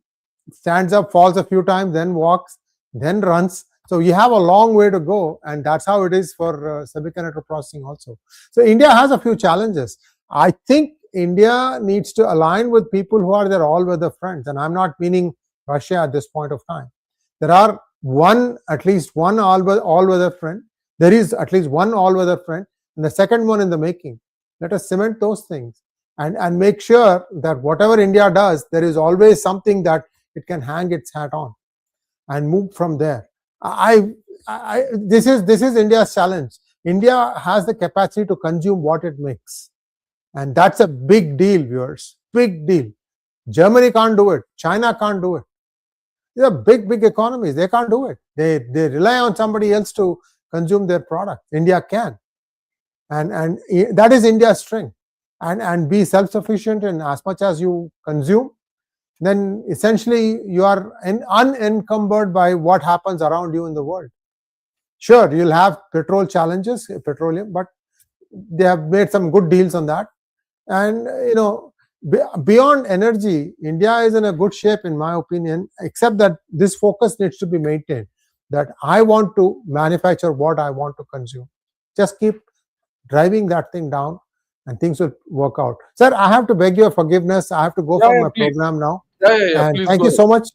stands up, falls a few times, then walks, then runs. So you have a long way to go, and that's how it is for semiconductor processing also. So India has a few challenges. I think India needs to align with people who are their all-weather friends, and I'm not meaning Russia at this point of time. There are at least one all-weather friend. There is at least one all-weather friend, and the second one in the making. Let us cement those things and make sure that whatever India does, there is always something that it can hang its hat on and move from there. This is India's challenge. India has the capacity to consume what it makes, and that's a big deal, viewers. Big deal. Germany can't do it. China can't do it. These are big economies. They can't do it. They rely on somebody else to consume their product. India can, and that is India's strength. And be self-sufficient in as much as you consume, then essentially you are unencumbered by what happens around you in the world. Sure, you'll have challenges, petroleum, but they have made some good deals on that. And beyond energy, India is in a good shape, in my opinion, except that this focus needs to be maintained, that I want to manufacture what I want to consume. Just keep driving that thing down, and things will work out. Sir, I have to beg your forgiveness. I have to go for my program now. And thank you so much.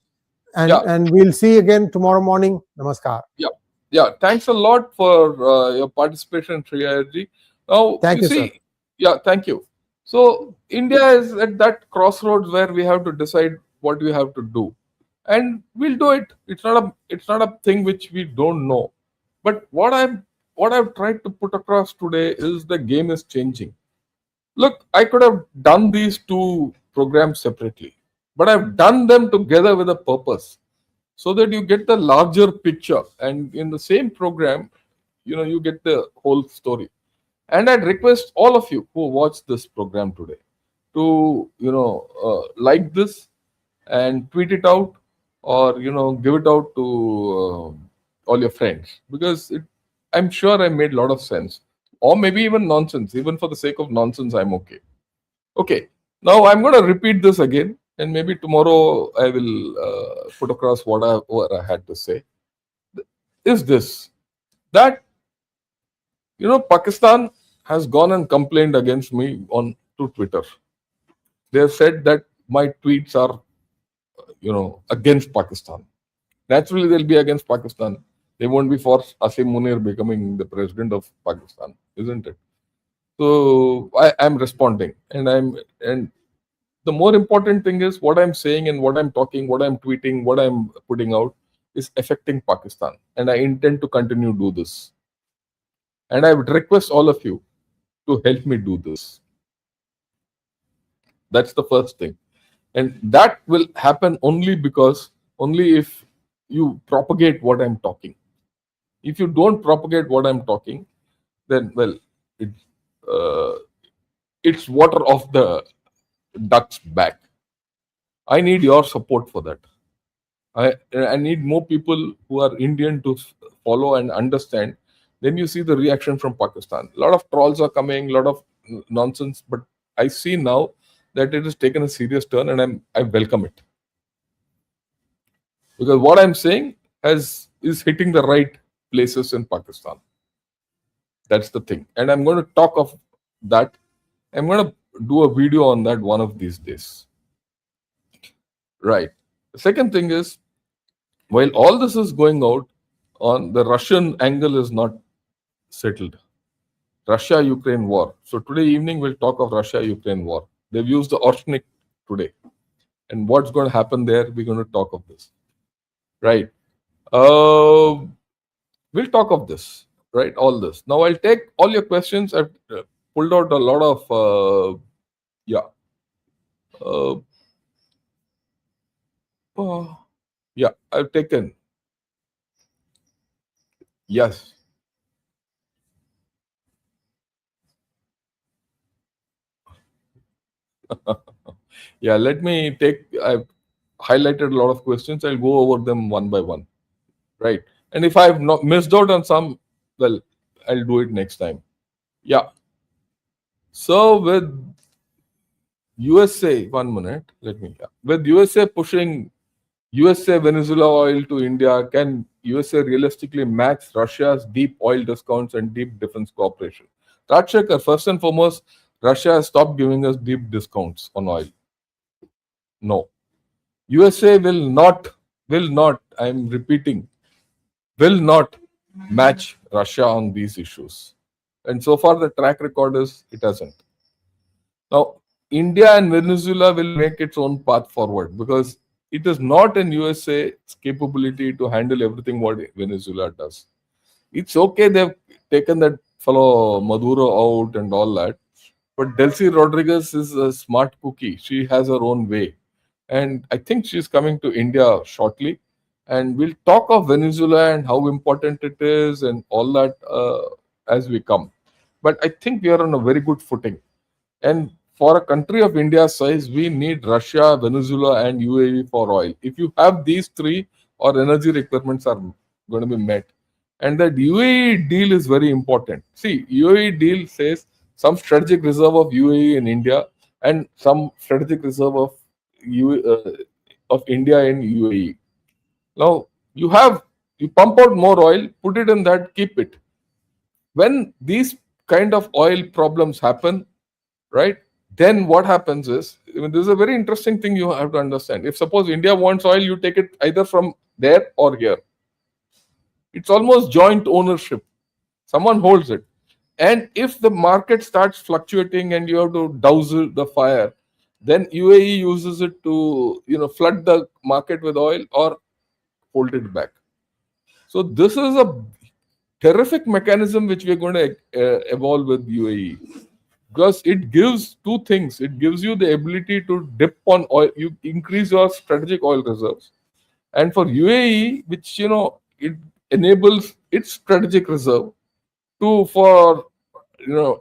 And we'll see you again tomorrow morning. Namaskar. Yeah. Thanks a lot for your participation, Shriyaji. Now, thank you, sir. Yeah, thank you. So India is at that crossroads where we have to decide what we have to do, and we'll do it. It's not a thing which we don't know. But what I've tried to put across today is the game is changing. Look, I could have done these two programs separately, but I've done them together with a purpose, so that you get the larger picture, and in the same program, you get the whole story. And I'd request all of you who watch this program today to, like this and tweet it out, or, give it out to all your friends, because I'm sure I made a lot of sense, or maybe even nonsense. Even for the sake of nonsense, I'm okay. Okay. Now I'm going to repeat this again, and maybe tomorrow I will put across what I had to say. Is this that Pakistan has gone and complained against me to Twitter. They have said that my tweets are, against Pakistan. Naturally, they'll be against Pakistan. They won't be for Asim Munir becoming the president of Pakistan, isn't it? So I'm responding, and the more important thing is what I'm saying and what I'm talking, what I'm tweeting, what I'm putting out is affecting Pakistan, and I intend to continue to do this. And I would request all of you to help me do this. That's the first thing. And that will happen only if you propagate what I'm talking. If you don't propagate what I'm talking, then, well, it's water off the duck's back. I need your support for that. I need more people who are Indian to follow and understand. Then you see the reaction from Pakistan. A lot of trolls are coming, a lot of nonsense, but I see now that it has taken a serious turn, and I welcome it. Because what I'm saying is hitting the right places in Pakistan. That's the thing. And I'm going to talk of that. I'm going to do a video on that one of these days. Right. The second thing is, while all this is going out on, the Russian angle is not settled. Russia-Ukraine war. So today evening we'll talk of Russia-Ukraine war. They've used the arsenic today. And what's going to happen there, we're going to talk of this. Right. We'll talk of this. Right. All this. Now I'll take all your questions. I've pulled out a lot of, yeah. Uh, yeah, I've taken. Yes. Yeah, let me take. I've highlighted a lot of questions. I'll go over them one by one. Right. And if I've not missed out on some, well, I'll do it next time. Yeah. So with USA, 1 minute, let me. Yeah. With USA pushing USA Venezuela oil to India, can USA realistically match Russia's deep oil discounts and deep defense cooperation? Rajshekar, first and foremost, Russia has stopped giving us deep discounts on oil. No. USA will not, I'm repeating, will not match Russia on these issues. And so far, the track record is it hasn't. Now, India and Venezuela will make its own path forward because it is not in USA's capability to handle everything what Venezuela does. It's okay they've taken that fellow Maduro out and all that, but Delcy Rodriguez is a smart cookie. She has her own way. And I think she's coming to India shortly. And we'll talk of Venezuela and how important it is and all that as we come. But I think we are on a very good footing. And for a country of India's size, we need Russia, Venezuela, and UAE for oil. If you have these three, our energy requirements are going to be met. And that UAE deal is very important. See, UAE deal says some strategic reserve of UAE in India and some strategic reserve of India in UAE. Now you pump out more oil, put it in that, keep it. When these kind of oil problems happen, right? Then what happens is, this is a very interesting thing you have to understand. If suppose India wants oil, you take it either from there or here. It's almost joint ownership. Someone holds it. And if the market starts fluctuating and you have to douse the fire, then UAE uses it to flood the market with oil or hold it back. So this is a terrific mechanism which we're going to evolve with UAE. Because it gives two things. It gives you the ability to dip on oil. You increase your strategic oil reserves. And for UAE, which, it enables its strategic reserve for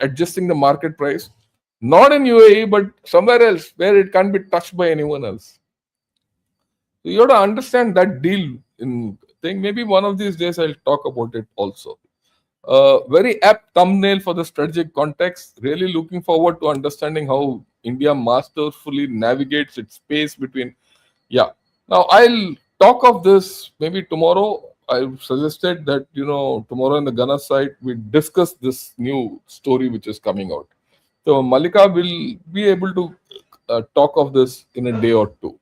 adjusting the market price. Not in UAE, but somewhere else where it can't be touched by anyone else. So you have to understand that deal in thing. Maybe one of these days I'll talk about it also. Very apt thumbnail for the strategic context. Really looking forward to understanding how India masterfully navigates its space between. Yeah. Now I'll talk of this maybe tomorrow. I've suggested that tomorrow in the Ghana site we discuss this new story which is coming out. So Malika will be able to talk of this in a day or two.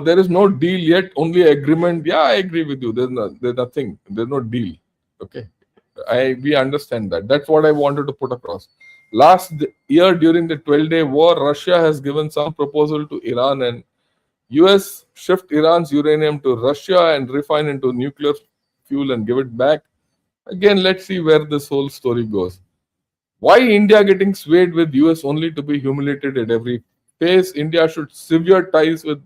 There is no deal yet, only agreement. Yeah, I agree with you. There's nothing. There's no deal. Okay, we understand that. That's what I wanted to put across. Last year, during the 12-day war, Russia has given some proposal to Iran, and US shift Iran's uranium to Russia and refine into nuclear fuel and give it back. Again, let's see where this whole story goes. Why India getting swayed with US only to be humiliated at every phase? India should sever ties with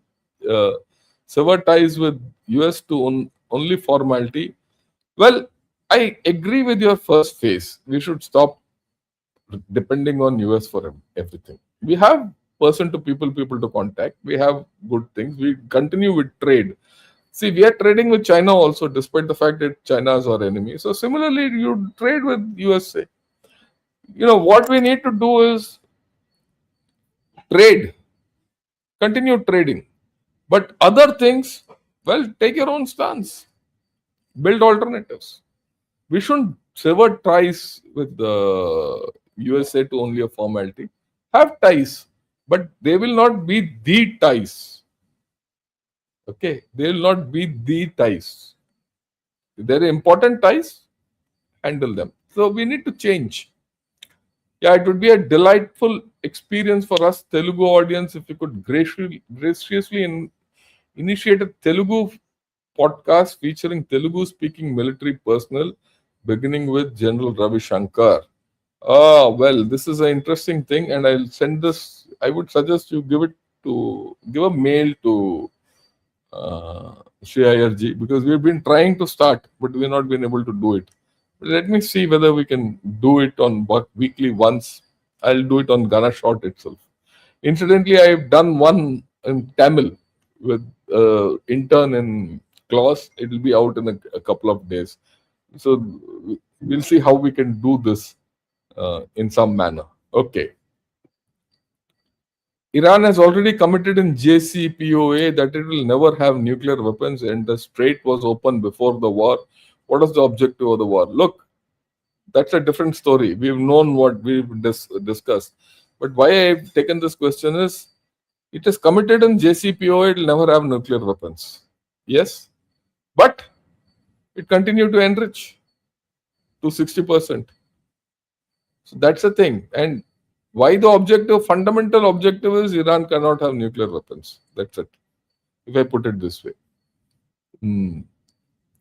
US to only formality. Well, I agree with your first phase. We should stop depending on US for everything. We have person to people to contact. We have good things. We continue with trade. See, we are trading with China also, despite the fact that China is our enemy. So similarly, you trade with USA. What we need to do is trade, continue trading. But other things, well, take your own stance, build alternatives. We shouldn't sever ties with the USA to only a formality. Have ties, but they will not be the ties. Okay, they will not be the ties. They're important ties. handle them. So we need to change. Yeah, it would be a delightful experience for us Telugu audience if you could graciously initiate a Telugu podcast featuring Telugu speaking military personnel, beginning with General Ravi Shankar. Ah, well, this is an interesting thing, and I'll send this. I would suggest you give a mail to Shri IRG, because we've been trying to start, but we've not been able to do it. Let me see whether we can do it on weekly once. I'll do it on Ghana Short itself. Incidentally, I've done one in Tamil with intern in class. It will be out in a couple of days. So we'll see how we can do this in some manner. Okay. Iran has already committed in JCPOA that it will never have nuclear weapons, and the strait was open before the war. What is the objective of the war? Look, that's a different story. We've known what we've discussed. But why I've taken this question is, it is committed in JCPOA, it will never have nuclear weapons. Yes, but it continued to enrich to 60%. So that's the thing. And why the fundamental objective is Iran cannot have nuclear weapons. That's it, if I put it this way.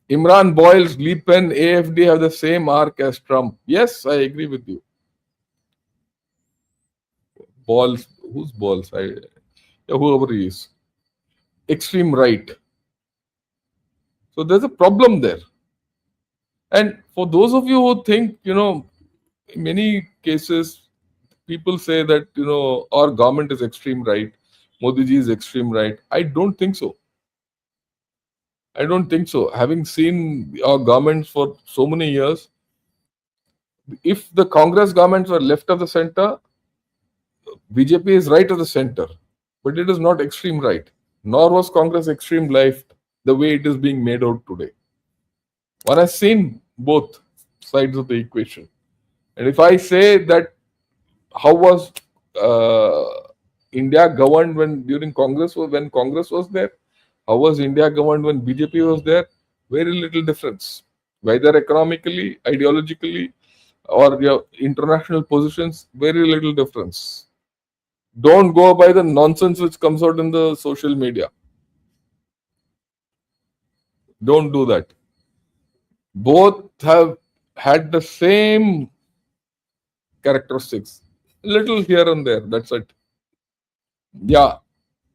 Imran Boyles, Le Pen, AFD have the same arc as Trump. Yes, I agree with you. Balls, who's Balls? Whoever he is. Extreme right. So there's a problem there. And for those of you who think, in many cases, people say that, our government is extreme right, Modi ji is extreme right. I don't think so. Having seen our governments for so many years, if the Congress governments were left of the center, BJP is right of the center, but it is not extreme right. Nor was Congress extreme left the way it is being made out today. One has seen both sides of the equation. And if I say that, how was India governed when Congress was there? How was India governed when BJP was there? Very little difference. Whether economically, ideologically, or your international positions, very little difference. Don't go by the nonsense which comes out in the social media. Don't do that. Both have had the same characteristics. Little here and there. That's it. Yeah.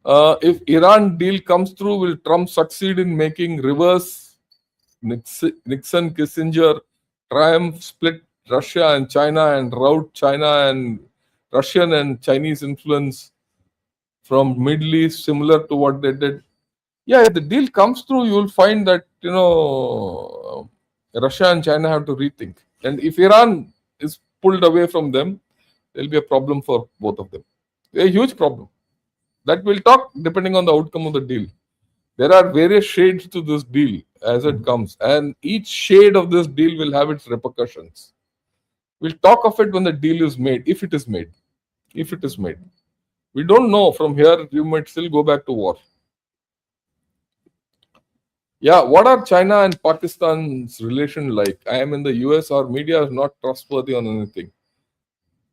If Iran deal comes through, will Trump succeed in making reverse Nixon Kissinger triumph, split Russia and China, and rout China and Russian and Chinese influence from Middle East, similar to what they did? Yeah, if the deal comes through, you will find that Russia and China have to rethink. And if Iran is pulled away from them, there will be a problem for both of them. A huge problem. That we'll talk depending on the outcome of the deal. There are various shades to this deal as it comes, and each shade of this deal will have its repercussions. We'll talk of it when the deal is made, if it is made. If it is made. We don't know. From here, you might still go back to war. Yeah, what are China and Pakistan's relation like? I am in the US, our media is not trustworthy on anything.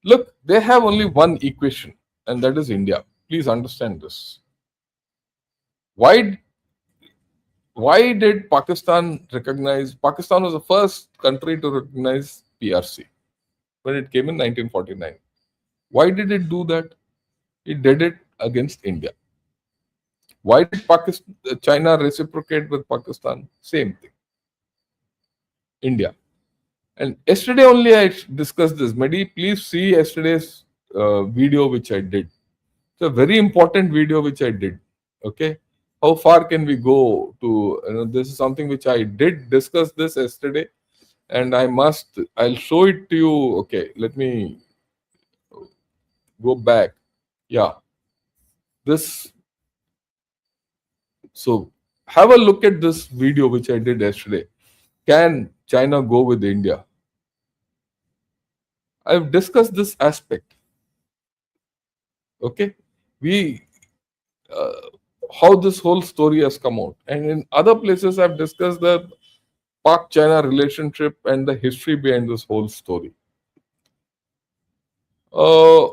Look, they have only one equation, and that is India. Please understand this. Why did Pakistan recognize? Pakistan was the first country to recognize PRC when it came in 1949. Why did it do that? It did it against India. Why did China reciprocate with Pakistan? Same thing. India. And yesterday only I discussed this. Mehdi, please see yesterday's video which I did. It's a very important video which I did. Okay. How far can we go to, this is something which I did discuss this yesterday, and I'll show it to you. Okay, let me go back. Yeah. So have a look at this video which I did yesterday. Can China go with India? I've discussed this aspect. Okay. How this whole story has come out. And in other places, I've discussed the Pak-China relationship and the history behind this whole story. Uh,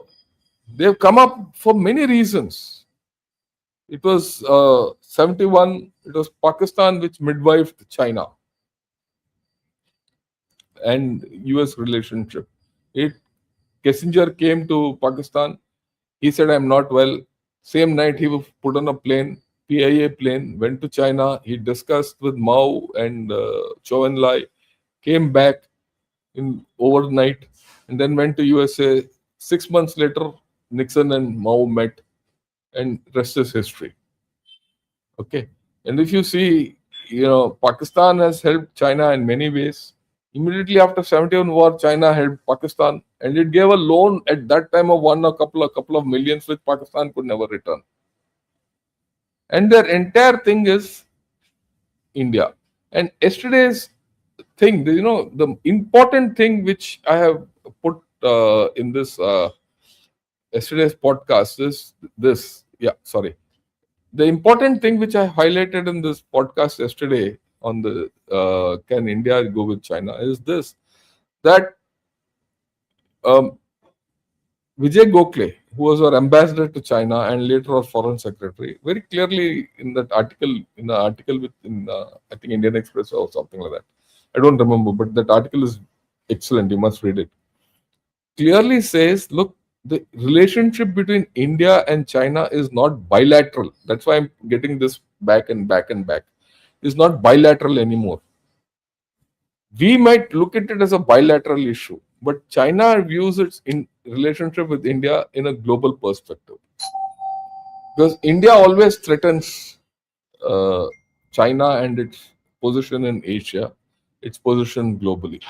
they've come up for many reasons. It was 71, it was Pakistan which midwifed China and US relationship. It Kissinger came to Pakistan. He said, I'm not well. Same night, he was put on a plane, PIA plane, went to China. He discussed with Mao and Chou Enlai, came back in overnight, and then went to USA. 6 months later, Nixon and Mao met, and rest is history. Okay. And if you see, Pakistan has helped China in many ways. Immediately after 71 war, China helped Pakistan, and it gave a loan at that time of a couple of millions, which Pakistan could never return. And their entire thing is India. And yesterday's thing, the important thing which I have put in this yesterday's podcast is this. Yeah, sorry. The important thing which I highlighted in this podcast yesterday on the can India go with China is this, that um, Vijay Gokhale, who was our ambassador to China and later our foreign secretary, very clearly in the article within I think Indian Express or something like that. I don't remember, but that article is excellent. You must read it. Clearly says, look, the relationship between India and China is not bilateral. That's why I'm getting this back and back and back. It's not bilateral anymore. We might look at it as a bilateral issue, but China views its relationship with India in a global perspective. Because India always threatens uh, China and its position in Asia, its position globally.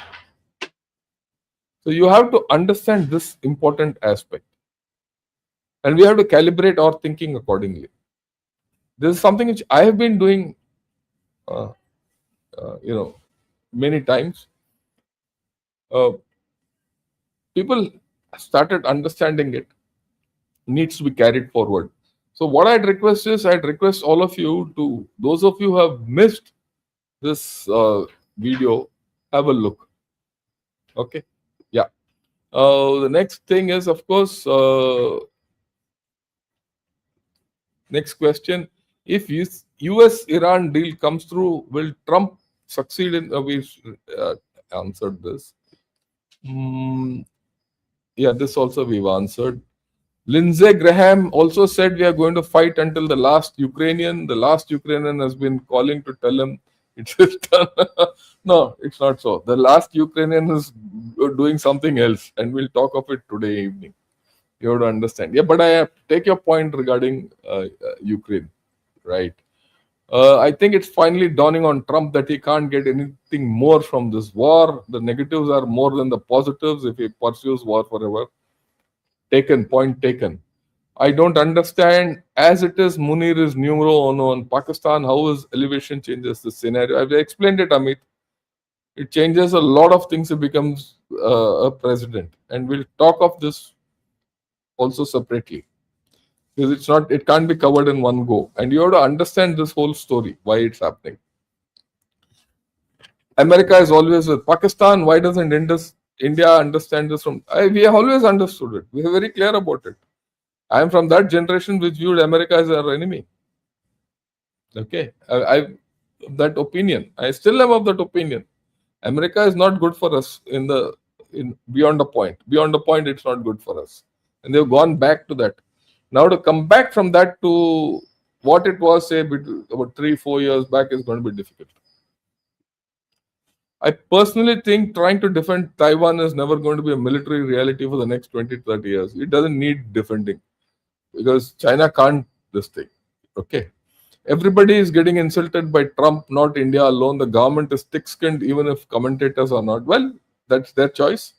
So you have to understand this important aspect. And we have to calibrate our thinking accordingly. This is something which I have been doing, uh, many times. People started understanding it, needs to be carried forward. So what I'd request is, I'd request all of you to, those of you who have missed this video, have a look. Okay. Yeah. The next thing is, of course, next question. If US-Iran deal comes through, will Trump succeed in, we've answered this. Yeah, this also we've answered. Lindsey Graham also said we are going to fight until the last Ukrainian. The last Ukrainian has been calling to tell him it's his turn. No, it's not so. The last Ukrainian is doing something else, and we'll talk of it today evening. You have to understand. Yeah, but I take your point regarding Ukraine, right? I think it's finally dawning on Trump that he can't get anything more from this war. The negatives are more than the positives if he pursues war forever. Point taken. I don't understand. As it is, Munir is numero uno in Pakistan. How his elevation changes the scenario? I've explained it, Amit. It changes a lot of things. It becomes a president, and we'll talk of this also separately, because it can't be covered in one go, and you have to understand this whole story, why it's happening. America is always with Pakistan. Why doesn't India understand this? We have always understood it. We are very clear about it. I am from that generation which viewed America as our enemy. Okay, I that opinion. I still am of that opinion. America is not good for us in beyond a point. Beyond a point, it's not good for us, and they've gone back to that. Now to come back from that to what it was, say, about 3-4 years back, is going to be difficult. I personally think trying to defend Taiwan is never going to be a military reality for the next 20-30 years. It doesn't need defending, because China can't this thing. Okay. Everybody is getting insulted by Trump, not India alone. The government is thick-skinned, even if commentators are not. Well, that's their choice.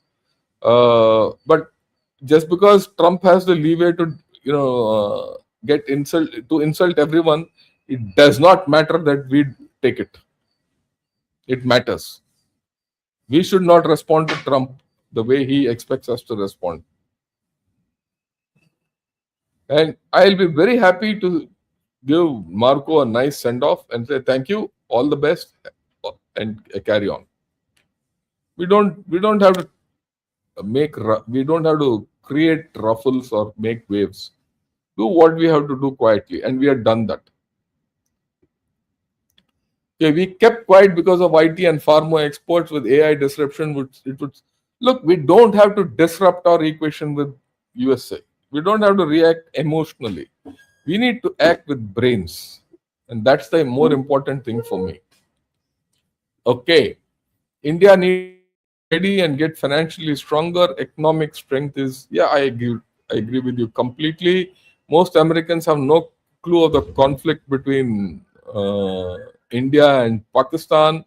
But just because Trump has the leeway to, insult everyone, it does not matter that we take it. It matters. We should not respond to Trump the way he expects us to respond. And I'll be very happy to give Marco a nice send off and say thank you, all the best, and carry on. We don't have to we don't have to create ruffles or make waves. Do what we have to do quietly, and we have done that. Okay, we kept quiet because of IT and pharma exports with AI disruption. It would look. We don't have to disrupt our equation with USA. We don't have to react emotionally. We need to act with brains, and that's the more important thing for me. Okay, India needs to get ready and get financially stronger. Economic strength is, yeah, I agree. I agree with you completely. Most Americans have no clue of the conflict between India and Pakistan.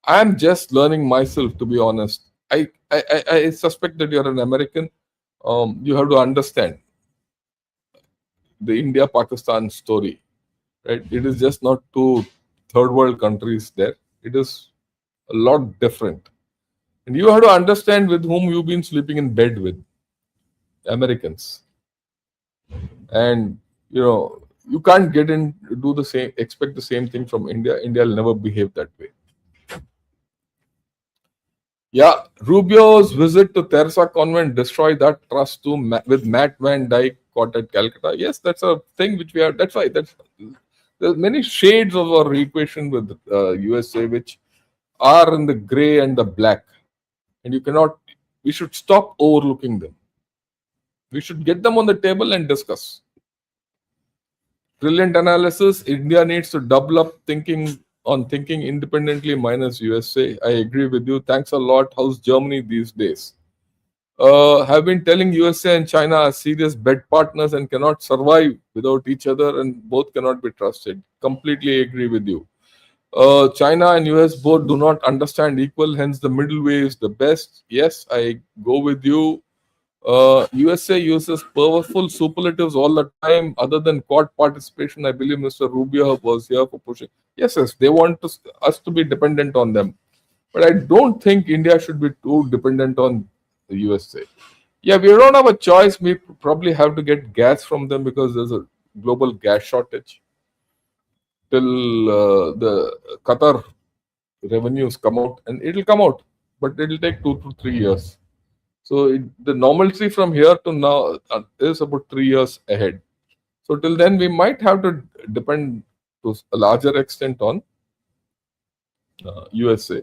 I am just learning myself, to be honest. I suspect that you're an American. You have to understand the India-Pakistan story, right? It is just not two third world countries there. It is a lot different. And you have to understand with whom you've been sleeping in bed with, Americans. And you can't get in do the same expect the same thing from India. India will never behave that way. Yeah, Rubio's visit to Teresa Convent destroyed that trust too with Matt Van Dyke caught at Calcutta. Yes, that's a thing which we are. That's why there's many shades of our equation with USA which are in the gray and the black, and you cannot. We should stop overlooking them. We should get them on the table and discuss. Brilliant analysis. India needs to double up thinking independently minus USA. I agree with you. Thanks a lot. How's Germany these days? Have been telling USA and China are serious bed partners and cannot survive without each other, and both cannot be trusted. Completely agree with you. China and US both do not understand equal, hence the middle way is the best. Yes, I go with you. USA uses powerful superlatives all the time. Other than quad participation, I believe Mr. Rubio was here for pushing. Yes, they want us to be dependent on them. But I don't think India should be too dependent on the USA. Yeah, we don't have a choice. We probably have to get gas from them because there's a global gas shortage till the Qatar revenues come out, and it'll come out, but it'll take 2 to 3 years. So the normalcy from here to now is about 3 years ahead. So till then, we might have to depend to a larger extent on USA.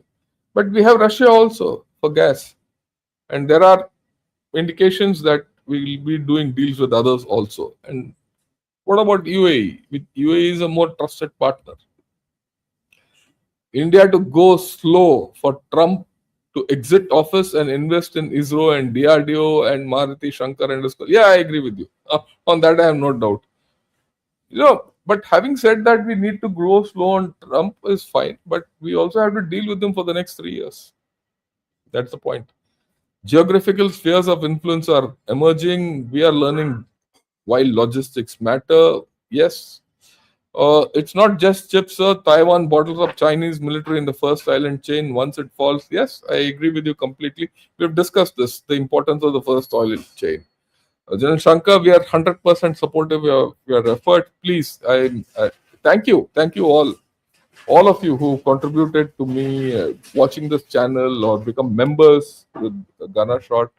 But we have Russia also for gas, and there are indications that we will be doing deals with others also. And what about UAE? UAE is a more trusted partner. India to go slow for Trump to exit office and invest in ISRO and DRDO and Maruti Shankar and Disco. Yeah, I agree with you. On that, I have no doubt. But having said that, we need to grow slow on Trump is fine, but we also have to deal with him for the next 3 years. That's the point. Geographical spheres of influence are emerging. We are learning why logistics matter. Yes. It's not just chips, sir. Taiwan bottles up Chinese military in the first island chain. Once it falls, yes, I agree with you completely. We've discussed this, the importance of the first oil chain. General Shankar, we are 100% supportive of your effort. Please, thank you all of you who contributed to me watching this channel or become members with Ghana Shot.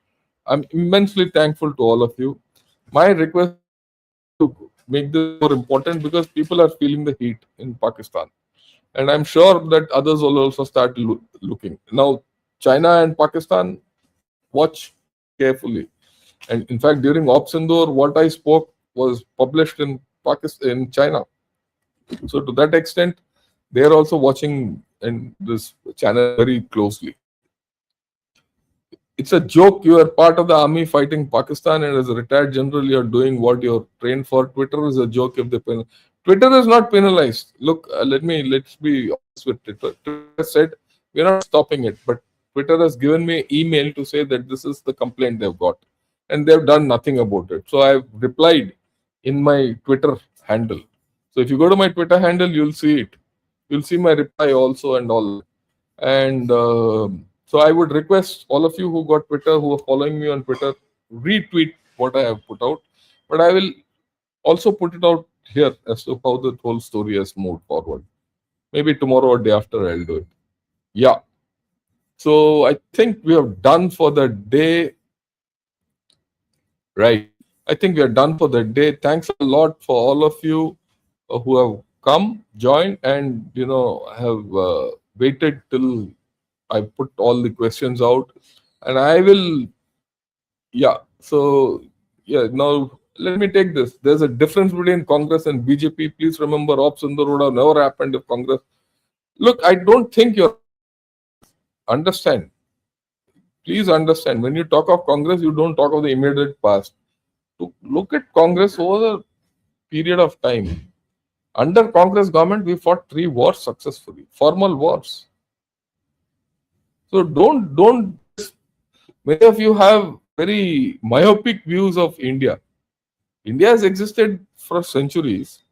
I'm immensely thankful to all of you. My request is we have to make this more important because people are feeling the heat in Pakistan. And I'm sure that others will also start looking. Now, China and Pakistan, watch carefully. And in fact, during Op Sindoor, what I spoke was published in Pakistan, in China. So to that extent, they are also watching in this channel very closely. It's a joke. You are part of the army fighting Pakistan, and as a retired general, you are doing what you're trained for. Twitter is a joke if they Twitter is not penalized. Look, let's be honest with Twitter. Twitter has said we're not stopping it, but Twitter has given me email to say that this is the complaint they've got, and they've done nothing about it. So I've replied in my Twitter handle. So if you go to my Twitter handle, you'll see it. You'll see my reply also and all. And so I would request all of you who got Twitter, who are following me on Twitter, retweet what I have put out. But I will also put it out here as to how the whole story has moved forward. Maybe tomorrow or day after I'll do it. Yeah. So I think we have done for the day. Right. I think we are done for the day. Thanks a lot for all of you who have come, joined, and have waited till I put all the questions out. And I will, yeah. So yeah. Now let me take this. There's a difference between Congress and BJP. Please remember, ops in the road have never happened if Congress. Look, I don't think you're understand. Please understand. When you talk of Congress, you don't talk of the immediate past. To look at Congress over the period of time. Under Congress government, we fought 3 wars successfully, formal wars. So don't. Many of you have very myopic views of India. India has existed for centuries,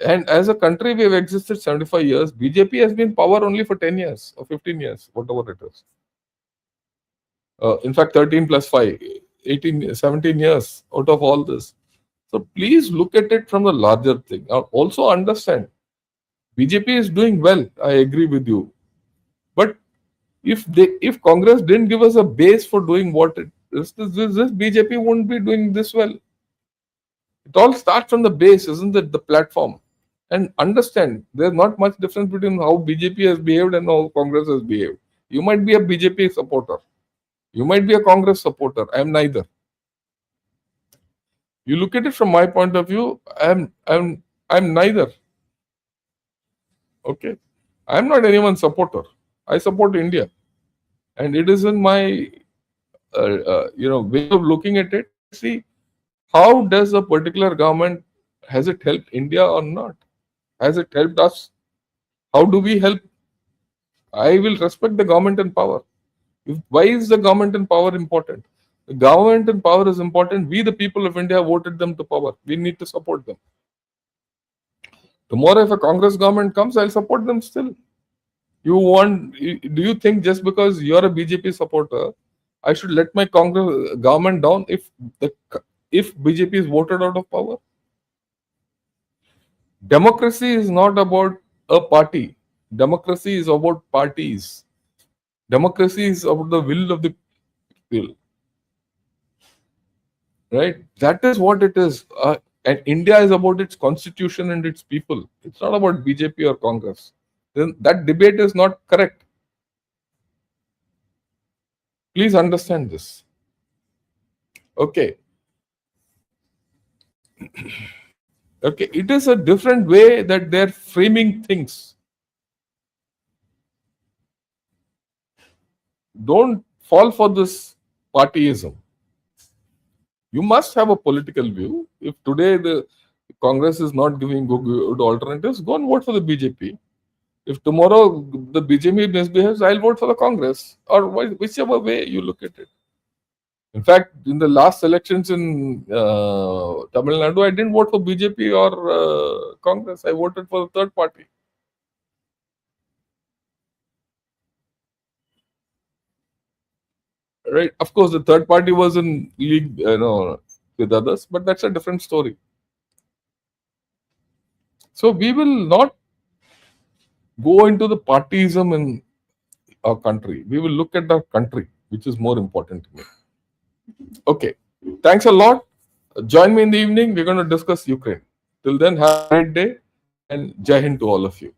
and as a country, we have existed 75 years. BJP has been power only for 10 years or 15 years, whatever it is. In fact, 13 plus 5, 18, 17 years out of all this. So please look at it from the larger thing. Also understand, BJP is doing well. I agree with you. But if Congress didn't give us a base for doing what it is, this BJP wouldn't be doing this well. It all starts from the base, isn't it? The platform. And understand, there's not much difference between how BJP has behaved and how Congress has behaved. You might be a BJP supporter. You might be a Congress supporter. I am neither. You look at it from my point of view, I'm neither. Okay. I'm not anyone's supporter. I support India. And it is in my way of looking at it. Let's see, how does a particular government, has it helped India or not? Has it helped us? How do we help? I will respect the government in power. Why is the government in power important? The government in power is important. We, the people of India, voted them to power. We need to support them. Tomorrow, if a Congress government comes, I'll support them still. Do you think just because you're a BJP supporter, I should let my Congress government down if BJP is voted out of power? Democracy is not about a party. Democracy is about parties. Democracy is about the will of the people. Right? That is what it is. And India is about its constitution and its people. It's not about BJP or Congress. Then that debate is not correct. Please understand this. Okay. Okay. It is a different way that they're framing things. Don't fall for this partyism. You must have a political view. If today the Congress is not giving good alternatives, go and vote for the BJP. If tomorrow the BJP misbehaves, I'll vote for the Congress, or whichever way you look at it. In fact, in the last elections in Tamil Nadu, I didn't vote for BJP or Congress. I voted for the third party. Right? Of course, the third party was in league, with others, but that's a different story. So we will not go into the partyism in our country. We will look at our country, which is more important to me. Okay. Thanks a lot. Join me in the evening. We're going to discuss Ukraine. Till then, have a great day and Jai Hind to all of you.